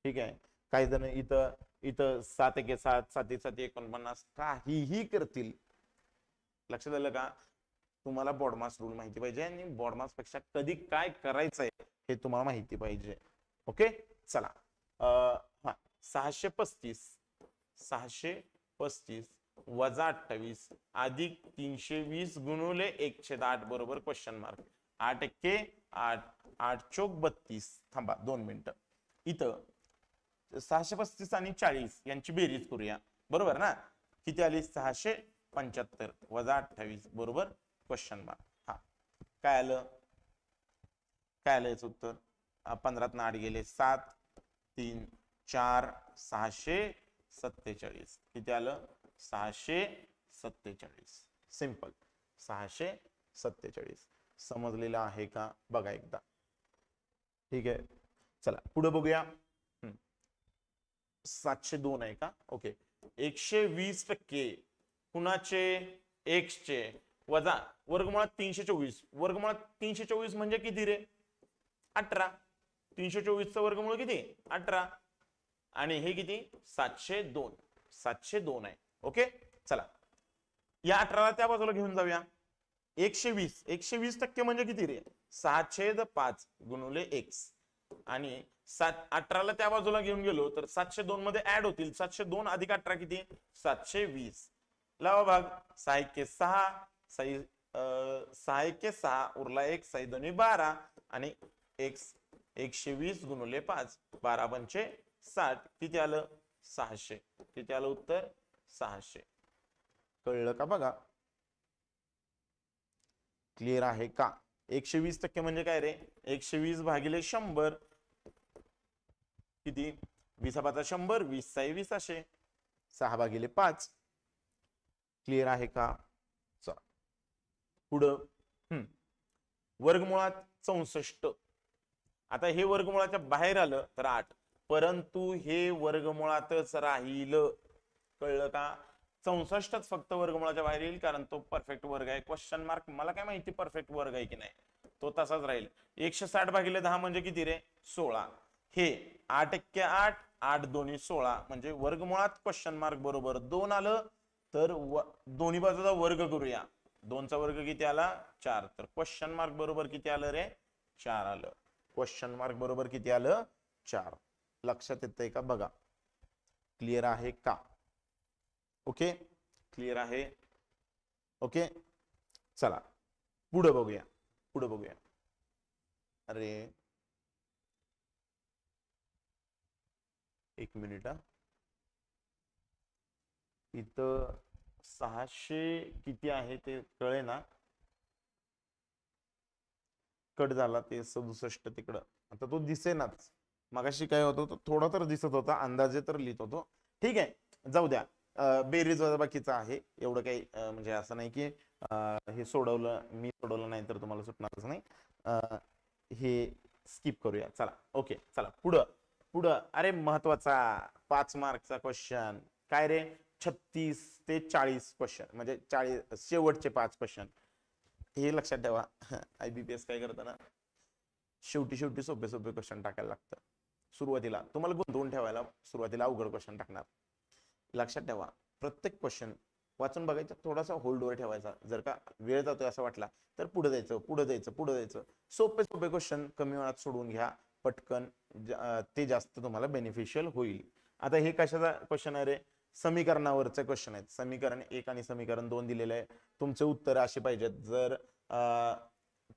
ठीक आहे. काही जण इथं इथं 7 एके 7, 7 7 49 काहीही करतील. लक्षात आलं का? तुम्हाला बॉडमास रूल माहिती पाहिजे आणि बॉडमास पेक्षा कधी काय करायचंय हे तुम्हाला माहिती पाहिजे. ओके, चला. हा 635 वजा 28 अधिक 320 गुणुले 1/8 बरोबर क्वेश्चन मार्क. 8 एक्के 8, 8 चोक 32. थांबा 2 मिनिटं. इथं 635 आणि 40 यांची बेरीज करूया, बरोबर ना? किती आली, 675 वजा 28 बरोबर क्वेश्चन मार्क. हा काय आलं, काय आलं याचं उत्तर? 15 8 गेले 7, 3 4, 647. किती आलं, 647. सिंपल, 647. समजलेलं आहे का बघा एकदा. ठीक आहे, चला पुढे बघूया. 702 आहे का? ओके. 120% कुणाचे, x चे, वजा वर्गमुळात 324. वर्गमुळात 324 म्हणजे किती रे, 18. 324 चा वर्गमूळ किती, 18. आणि हे किती, 702. 702 आहे. ओके, चला या 18ला त्या बाजूला घेऊन जाऊया. 120% म्हणजे किती रे, 6/5 गुणुले x. आणि 18ला त्या बाजूला घेऊन गेलो तर 702 मध्ये ऍड होतील. 702 अधिक 18 किती, 720. लावा भाग. 6 एके 6, 6 एके 6 उरला 1, 6 दोन्ही 12 आणि x 120 गुणुले 5, 12 पंचे 60. किती आलं, 600. किती आलं उत्तर, 600. कळलं का बघा, क्लिअर आहे का? 120% म्हणजे काय रे, 120 भागिले 100. किती, 20 5 100, 20 20 असे, 6 भागिले 5. क्लिअर आहे का? चला पुढं. वर्गमुळात 64. आता हे वर्गमुळाच्या बाहेर आलं तर 8, परंतु हे वर्गमुळातच राहील. कळलं का? 64च फक्त वर्गमुळाच्या बाहेर येईल, कारण तो परफेक्ट वर्ग आहे. क्वेश्चन मार्क, मला काय माहिती परफेक्ट वर्ग आहे की नाही, तो तसाच राहील. 160 भागिले 10 म्हणजे किती रे, 16. हे 8 एक्के 8, 8 दोन्ही 16 म्हणजे वर्गमुळात क्वेश्चन मार्क बरोबर 2 आलं. तर दोन्ही बाजूचा वर्ग करूया. 2 चा वर्ग किती आला, 4. तर क्वेश्चन मार्क बरोबर किती आलं रे, 4 आलं. क्वेश्चन मार्क बरोबर किती आलं, 4. लक्षात येतंय का बघा, क्लिअर आहे का? ओके, क्लिअर आहे. ओके, चला पुढे बघूया. पुढे बघूया. अरे एक मिनिट, इथं 600 किती आहे ते कळे ना, कट झाला ते 67 तिकडं. आता तो दिसेनाच, मगाशी काय होतो तो थोडा तर दिसत होता, अंदाजे तर लिहित होतो. ठीक आहे, जाऊ द्या. बेरीज वजाबाकीचा आहे, एवढं काही म्हणजे असं नाही की हे सोडवलं, मी सोडवलं नाही तर तुम्हाला सुटणारच नाही. हे स्किप करूया. चला ओके, चला पुढं पुढं. अरे महत्वाचा 5 मार्कचा क्वेश्चन. काय रे, 36 ते 40 क्वेश्चन, म्हणजे 40 शेवटचे 5 क्वेश्चन. हे लक्षात ठेवा, IBPS काय करताना शेवटी सोपे सोपे क्वेश्चन टाकायला लागतं. सुरुवातीला तुम्हाला गुंतवून ठेवायला, सुरुवातीला अवघड क्वेश्चन टाकणार. लक्षात ठेवा, प्रत्येक क्वेश्चन वाचून बघायचा, थोडासा होल्डवर ठेवायचा. जर का वेळ जातोय असं वाटला तर पुढे जायचं, पुढे जायचं, पुढे जायचं. सोपे सोपे क्वेश्चन कमी वेळात सोडवून घ्या पटकन, ते जास्त तुम्हाला बेनिफिशियल होईल. आता हे कशाचा क्वेश्चन आहे रे, समीकरणावरचे क्वेश्चन आहेत. समीकरण 1 आणि समीकरण 2 दिलेले आहे. तुमचे उत्तर असे पाहिजेत. जर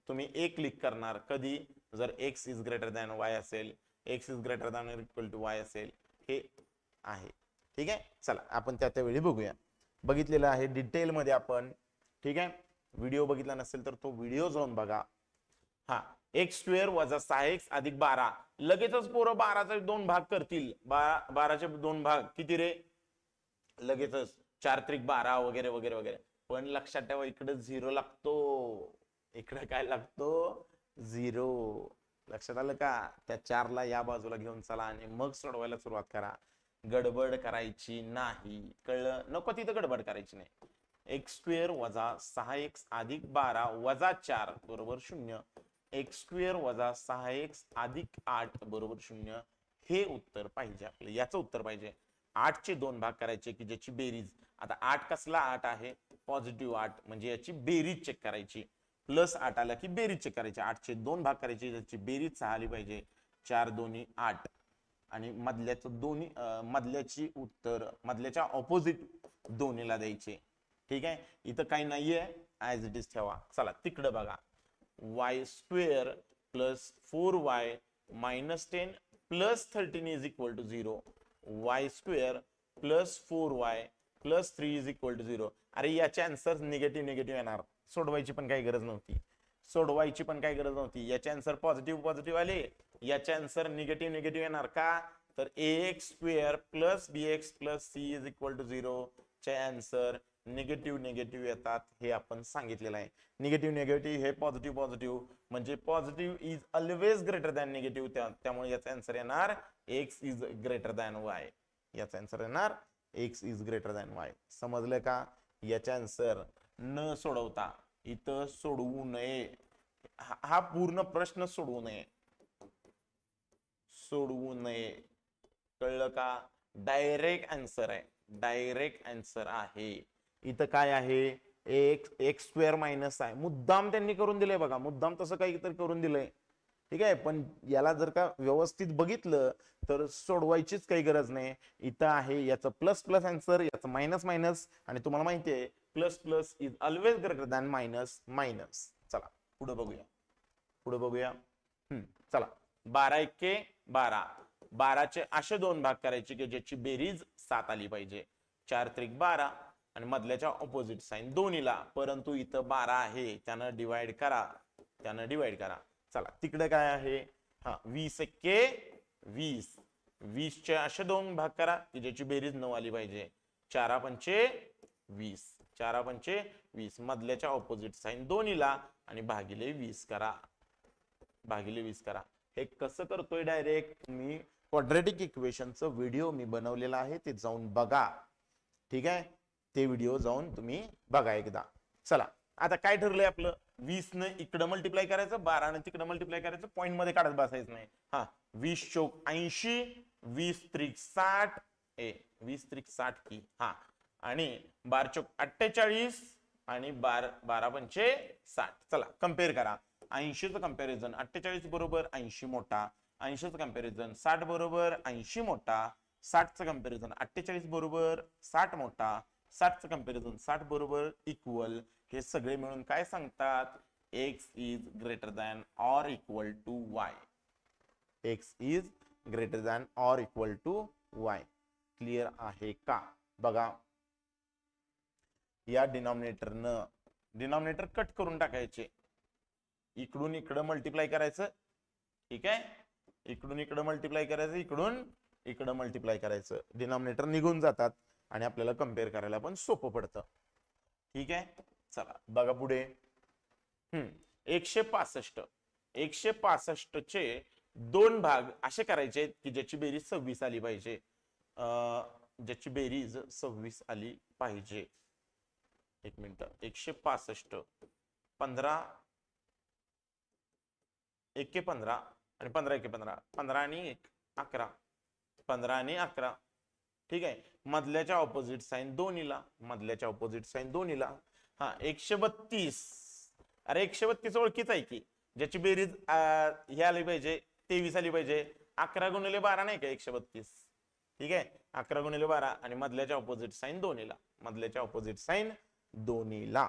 तुम्ही एक क्लिक करणार कधी, जर x is greater than y असेल, x is greater than equal to y असेल, हे आहे. ठीक आहे, चला आपण त्यावेळी बघूया. बघितलेलं आहे डिटेल मध्ये आपण. ठीक आहे, व्हिडिओ बघितला नसेल तर तो व्हिडिओ जाऊन बघा. हा, x² वजा 6x अधिक 12 लगेचच पोरं 12चे 2 भाग करतील. 12चे 2 भाग किती रे? लगेचच 4 त्रिक 12 वगैरे वगैरे वगैरे. पण लक्षात ठेवा इकडे 0 लागतो. इकडे काय लागतो? 0. लक्षात आलं का? त्या 4ला या बाजूला घेऊन चला आणि मग सोडवायला सुरुवात करा. गडबड करायची नाही. कळलं? नको तिथं गडबड करायची नाही. x² वजा 6x अधिक 12 वजा 4 बरोबर 0. x² वजा 6x अधिक 8 बरोबर 0. हे उत्तर पाहिजे आपलं. याचं उत्तर पाहिजे. 8चे 2 भाग करायचे की ज्याची बेरीज, आता 8 कसला 8 आहे? पॉझिटिव्ह 8, म्हणजे याची बेरीज चेक करायची. प्लस 8 आला की बेरीज चेक करायची. 8चे 2 भाग करायचे ज्याची बेरीज 6 आली पाहिजे. 4 2 8 आणि मधल्याचं दोन्ही मधल्याची उत्तर मधल्याच्या ऑपोजिट दोन्हीला द्यायचे. ठीक आहे. इथं काही नाहीये, ऍज इट इज ठेवा. चला तिकडे बघा. y² plus 4y minus 10 plus 13 is equal to 0. y² plus 4y plus 3 is equal to 0. अरे याचे आन्सर निगेटिव्ह निगेटिव्ह येणार. सोडवायची पण काही गरज नव्हती. सोडवायची पण काही गरज नव्हती. याचे आन्सर पॉझिटिव्ह पॉझिटिव्ह आले. याचे आन्सर निगेटिव्ह निगेटिव्ह येणार का? तर ax² plus bx plus c is equal to 0 चे आन्सर निगेटिव्ह निगेटिव्ह येतात. हे आपण सांगितलेलं आहे. निगेटिव्ह निगेटिव्ह हे पॉझिटिव्ह पॉझिटिव्ह, म्हणजे positive is always greater than negative. त्यामुळे याचा आन्सर येणार x is greater than y. याचा आन्सर येणार x is greater than y. समजलं का? याचा आन्सर न सोडवता इथं सोडवू नये. हा पूर्ण प्रश्न सोडवू नये. सोडवू नये. कळलं का? डायरेक्ट आन्सर आहे. डायरेक्ट आन्सर आहे. इथं काय आहे? x² मायनस आहे. मुद्दाम त्यांनी करून दिलंय बघा. मुद्दाम तसं काहीतरी करून दिलंय. ठीक आहे. पण याला जर का व्यवस्थित बघितलं तर सोडवायचीच काही गरज नाही. इथं आहे याचं प्लस प्लस आन्सर, याचं मायनस मायनस, आणि तुम्हाला माहिती आहे plus plus is always greater than minus minus. चला पुढे बघूया. पुढे बघूया. चला 12 एक्के 12. 12चे असे 2 भाग करायचे की ज्याची बेरीज 7 आली पाहिजे. 4 त्रिक 12 आणि मधल्याच्या ऑपोजिट साइन दोन्हीला. परंतु इथं 12 आहे, त्यानं डिवाइड करा. त्यानं डिवाइड करा. चला तिकडे काय आहे? 20 एक्के 20. 20चे असे 2 भाग करा की ज्याची बेरीज 9 आली पाहिजे. 4 पंचे 20. 4 पंचे 20. मधल्याच्या ऑपोजिट साइन दोन्हीला आणि भागिले 20 करा. भागिले 20 करा. हे कसं करतोय डायरेक्ट? मी क्वाड्रॅटिक इक्वेशनचं व्हिडिओ मी बनवलेला आहे, ते जाऊन बघा. ठीक आहे. ते व्हिडिओ जाऊन तुम्ही बघा एकदा. चला आता काय ठरलंय आपलं? 20 ने इकडे मल्टिप्लाय करायचं, 12 ने तिकडे मल्टिप्लाय करायचं. पॉइंट मध्ये काढत बसायचं नाही. 20 चौक 80, 20 त्रिक 60, 20 त्रिक 60 की आणि 12 चौक 48 आणि 12 पंचे 60. चला कम्पेअर करा. 80चं कंपॅरिझन 48 बरोबर 80 मोठा, 80चं कंपॅरिझन 60 बरोबर 80 मोठा, 60चं कंपॅरिझन 48 बरोबर 60 मोठा, 60चं कंपॅरिझन 60 बरोबर इक्वल. हे सगळे मिळून काय सांगतात? x is greater than or equal to y. x is greater than or equal to y. Clear आहे का? बघा या डिनॉमिनेटर कट करून टाकायचे. इकडून इकडं मल्टिप्लाय करायचं. ठीक आहे. इकडून इकडं मल्टिप्लाय करायचं, इकडून इकडं मल्टिप्लाय करायचं. डिनॉमिनेटर निघून जातात आणि आपल्याला कम्पेअर करायला पण सोपं पडतं. ठीक आहे. चला बघा पुढे. 165. 165 चे 2 भाग असे करायचे की ज्याची बेरीज 26 आली पाहिजे. ज्याची बेरीज 26 आली पाहिजे. एक मिनिट. 165 15 1 15 आणि 15 1 15. 15 आणि 1 11. 15 आणि 11. ठीक आहे. मधल्याच्या ऑपोजिट साइन दोन्हीला. मधल्याच्या ऑपोजिट साइन दोन्हीला. 132. अरे 132 ओळखीच आहे की ज्याची बेरीज हे आली पाहिजे 23 आली पाहिजे. 11 गुणिले 12 नाही का 132. ठीक आहे. 11 गुणिले 12 आणि मधल्याच्या ऑपोजिट साइन दोन्हीला. मधल्याच्या ऑपोजिट साइन दोन्हीला.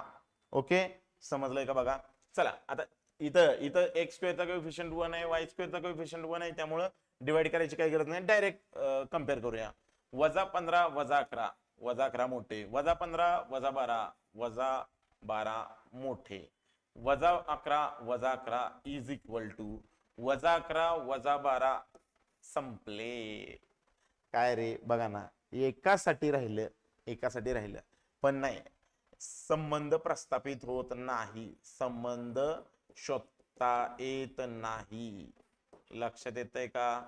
ओके समजलंय का? बघा चला आता इथं x² चा कोएफिशियंट 1 आहे, y² चा कोएफिशियंट 1 आहे, त्यामुळे डिवाइड करायची काही गरज नाही. डायरेक्ट कम्पेअर करूया. -15 -11. -11 मोठे, -15 -12 -12 मोठे, -11 -11 इज इक्वल टू -11 -12 संपले. काय रे बघा ना, एकासाठी राहिलं पण नाही, संबंध प्रस्थापित होत नाही, संबंध शोधता येत नाही. लक्षात येतंय का?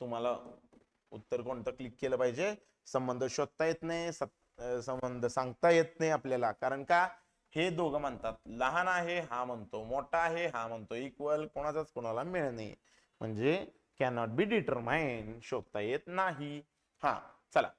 तुम्हाला उत्तर कोणतं क्लिक केलं पाहिजे? संबंध शोधता येत नाही, संबंध सांगता येत नाही आपल्याला. कारण का? हे दोघं म्हणतात लहान आहे हा म्हणतो, मोठा आहे हा म्हणतो, इक्वल, कोणाचाच कोणाला मिळ नाही, म्हणजे कॅनॉट बी डिटरमाइन, शोधता येत नाही. हा चला,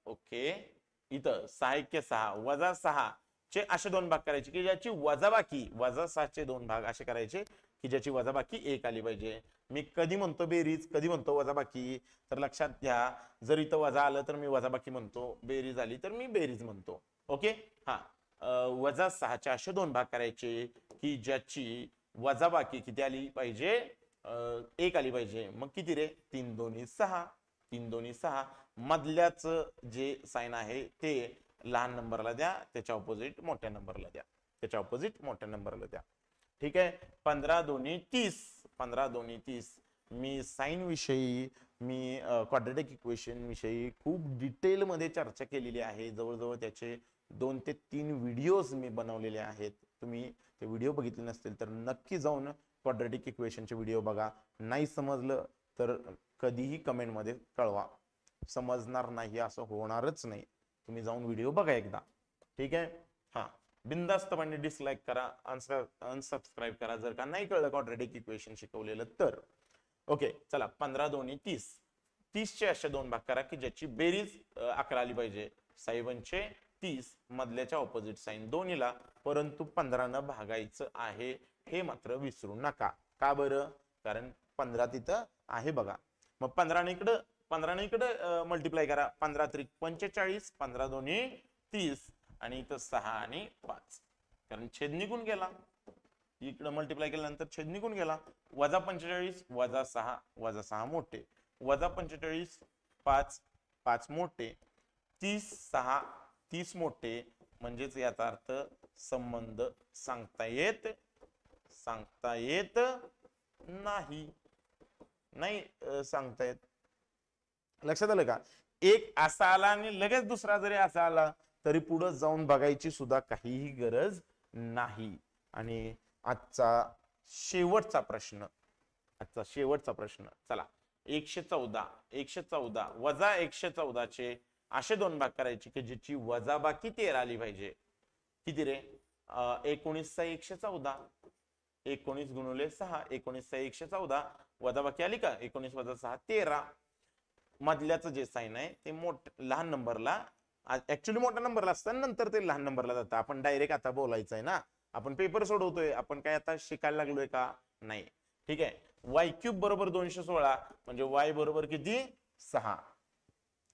ओके. इथं 6 -6 चे असे दोन भाग करायचे की ज्याची वजाबाकी, -6 दोन भाग असे करायचे की ज्याची वजाबाकी 1 आली पाहिजे. मी कधी म्हणतो बेरीज, कधी म्हणतो वजाबाकी, तर लक्षात घ्या, जर इथं वजा आलं तर मी वजाबाकी म्हणतो, बेरीज आली तर मी बेरीज म्हणतो. ओके. हा, -6 असे दोन भाग करायचे की ज्याची वजाबाकी किती आली पाहिजे? 1 आली पाहिजे. मग किती रे? 3 2 6, 3 2 6. मधल्याच जे साइन आहे ते लहान नंबरला द्या, त्याच्या ऑपोजिट मोठ्या नंबरला द्या, ठीक आहे. 15 2 30, 15 2 30. मी साइन विषयी, मी क्वाड्रॅटिक इक्वेशन विषयी खूप डिटेल मध्ये चर्चा केलेली आहे. जवळजवळ त्याचे 2 ते 3 व्हिडिओज मी बनवलेले आहेत. तुम्ही ते व्हिडिओ बघितले नसतील तर नक्की जाऊन क्वाड्रॅटिक इक्वेशनचे व्हिडिओ बघा. नाही समजलं तर कधीही कमेंट मध्ये कळवा. समजणार नाही असं होणारच नाही. तुम्ही जाऊन व्हिडिओ बघा एकदा, ठीक आहे. हा, बिनधास्तपणे डिसलाईक करा, अनसबस्क्राईब करा जर का नाही कळलं क्वाड्रॅटिक इक्वेशन शिकवलेलं तर. ओके चला, 15 2 30. 30 चे असे दोन भाग करा की ज्याची बेरीज 11 आली पाहिजे. 6 30, मधल्याच्या ऑपोजिट साइन दोन्हीला, परंतु 15 न भागायचं आहे, हे मात्र विसरू नका. का बरं? कारण 15 तिथं आहे बघा. मग 15 ने इकडं मल्टिप्लाय करा. 15 त्रिक 45, 15 2 30, आणि इथं 6 आणि 5, कारण छेद निघून गेला. इकडं मल्टिप्लाय केल्यानंतर छेद निघून गेला. -45 -6 मोठे, -45 5 5 मोठे, 30 6 30 मोठे, म्हणजेच याचा अर्थ संबंध सांगता येत नाही. सांगता येत. लक्षात आलं का? एक असा आला आणि लगेच दुसरा जरी असा आला तरी पुढे जाऊन बघायची सुद्धा काहीही गरज नाही. आणि आजचा शेवटचा प्रश्न, चला, 114 वजा 114 चे असे दोन भाग करायचे की ज्याची वजाबाकी 13 आली पाहिजे. किती रे? 19 चा 114, 19 गुणिले 6, 19 चा 114, वजाबाकी आली का? 19 वजा 6 13. मधल्याचं जे साइन आहे ते लहान नंबरला, ऍक्च्युली मोठ्या नंबरला असतं, नंतर ते लहान नंबरला जातं. आपण डायरेक्ट आता बोलायचं आहे ना, आपण पेपर सोडवतोय, आपण काय आता शिकायला लागलोय का? नाही, ठीक आहे. y³ बरोबर 216, म्हणजे y बरोबर किती? 6.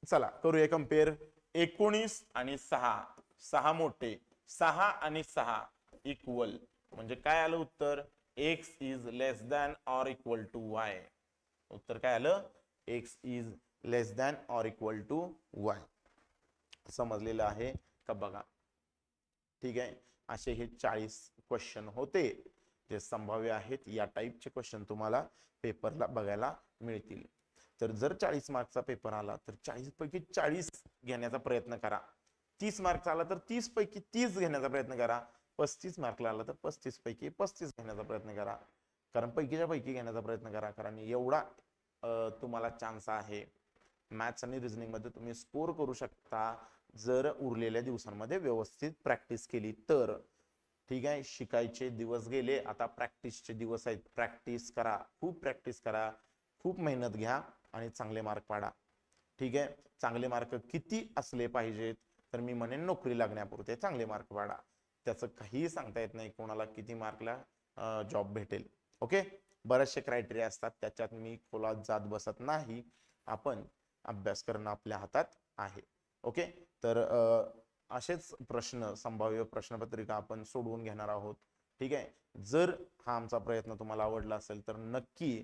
चला करूया कम्पेअर. 19 आणि 6, 6 मोठे, 6 आणि 6 इक्वल, म्हणजे काय आलं उत्तर? x is less than or equal to y. उत्तर काय आलं? x is less than or equal to y. समजलेलं आहे का बघा, ठीक आहे. असे हे 40 क्वेश्चन होते जे संभाव्य आहेत. या टाईपचे क्वेश्चन तुम्हाला पेपरला बघायला मिळतील. तर जर 40 मार्कचा पेपर आला तर 40 पैकी 40 घेण्याचा प्रयत्न करा. 30 मार्कचा आला तर 30 पैकी 30 घेण्याचा प्रयत्न करा. 35 मार्कला आला तर 35 पैकी 35 घेण्याचा प्रयत्न करा. कारण पैकीच्या पैकी घेण्याचा प्रयत्न करा, कारण एवढा तुम्हाला चान्स आहे. मॅथ्स आणि रिझनिंग मध्ये तुम्ही स्कोर करू शकता जर उरलेल्या दिवसांमध्ये व्यवस्थित प्रॅक्टिस केली तर. ठीक आहे. शिकायचे दिवस गेले, आता प्रॅक्टिसचे दिवस आहेत. प्रॅक्टिस करा, खूप प्रॅक्टिस करा, खूप मेहनत घ्या आणि चांगले मार्क पाडा. ठीक आहे. चांगले मार्क किती असले पाहिजेत? तर मी म्हणेन नोकरी लागण्यापुरते चांगले मार्क पाडा. त्याचं काही सांगता येत नाही कोणाला किती मार्कला जॉब भेटेल. ओके, बरेचसे क्रायटेरिया असतात, त्याच्यात मी खोलात जात बसत नाही. आपण अभ्यास करणं आपल्या हातात आहे. ओके, तर असेच प्रश्न, संभाव्य प्रश्नपत्रिका आपण सोडवून घेणार आहोत. ठीक आहे. जर हा आमचा प्रयत्न तुम्हाला आवडला असेल तर नक्की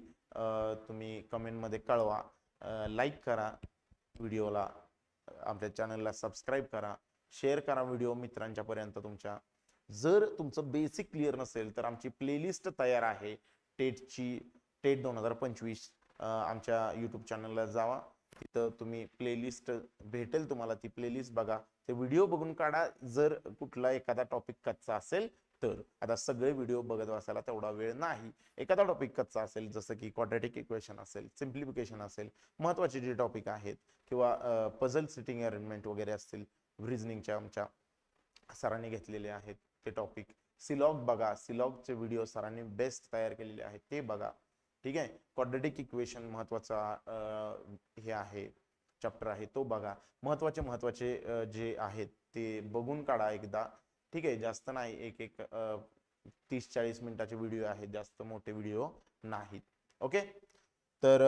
तुम्ही कमेंट मध्ये कळवा. लाईक करा व्हिडिओला, आपल्या चॅनलला सबस्क्राईब करा, शेअर करा व्हिडिओ मित्रांच्या पर्यंत तुमच्या. जर तुमचं बेसिक क्लिअर नसेल तर आमची प्लेलिस्ट तयार आहे टेट 2025 आमच्या यूट्यूब चॅनलला जावा, तिथं तुम्ही प्लेलिस्ट भेटेल, तुम्हाला ती प्लेलिस्ट बघा, ते व्हिडिओ बघून काढा. जर कुठला एखादा टॉपिक कच्चा असेल तर, आता सगळे व्हिडिओ बघत बसायला तेवढा वेळ नाही. एखादा टॉपिक कच्चा असेल, जसं की क्वाड्रॅटिक इक्वेशन असेल, सिम्प्लिफिकेशन असेल, महत्वाचे जे टॉपिक आहेत, किंवा पझल सिटिंग अरेंजमेंट वगैरे असतील, रिझनिंगच्या आमच्या सरांनी घेतलेले आहेत ते टॉपिक. सिलॉग बघा, सिलॉगचे व्हिडिओ सरांनी बेस्ट तयार केलेले आहेत, ते बघा. ठीक आहे. क्वाड्रॅटिक इक्वेशन महत्वाचा हे आहे, चॅप्टर आहे, तो बघा. महत्वाचे जे आहेत ते बघून काढा एकदा. ठीक आहे. जास्त नाही, एक 30-40 मिनिटाचे व्हिडिओ आहेत, जास्त मोठे व्हिडिओ नाहीत. ओके. तर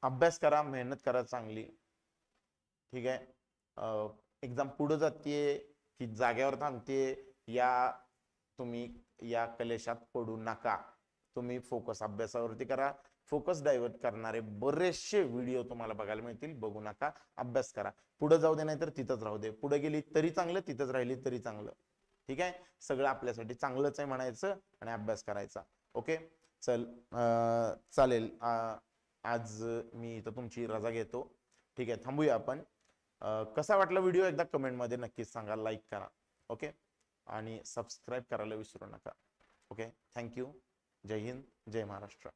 अभ्यास करा, मेहनत करा चांगली. ठीक आहे. एक्झाम पुढे जाते की जाग्यावर थांबते, तुम्ही या कलेशात पडू नका. तुम्ही फोकस अभ्यासावरती करा. फोकस डायव्हर्ट करणारे बरेचसे व्हिडिओ तुम्हाला बघायला मिळतील, बघू नका, अभ्यास करा. पुढे जाऊ दे, नाही तर तिथंच राहू दे. पुढे गेली तरी चांगलं, तिथंच राहिली तरी चांगलं. ठीक आहे. सगळं आपल्यासाठी चांगलंच आहे म्हणायचं आणि अभ्यास करायचा. ओके. चालेल. आज मी इथं तुमची रजा घेतो. ठीक आहे. थांबूया आपण. कसा वाटला व्हिडिओ एकदा कमेंटमध्ये नक्कीच सांगा, लाईक करा. ओके. आणि सबस्क्राईब करायला विसरू नका. ओके. थँक्यू. जय हिंद, जय महाराष्ट्र.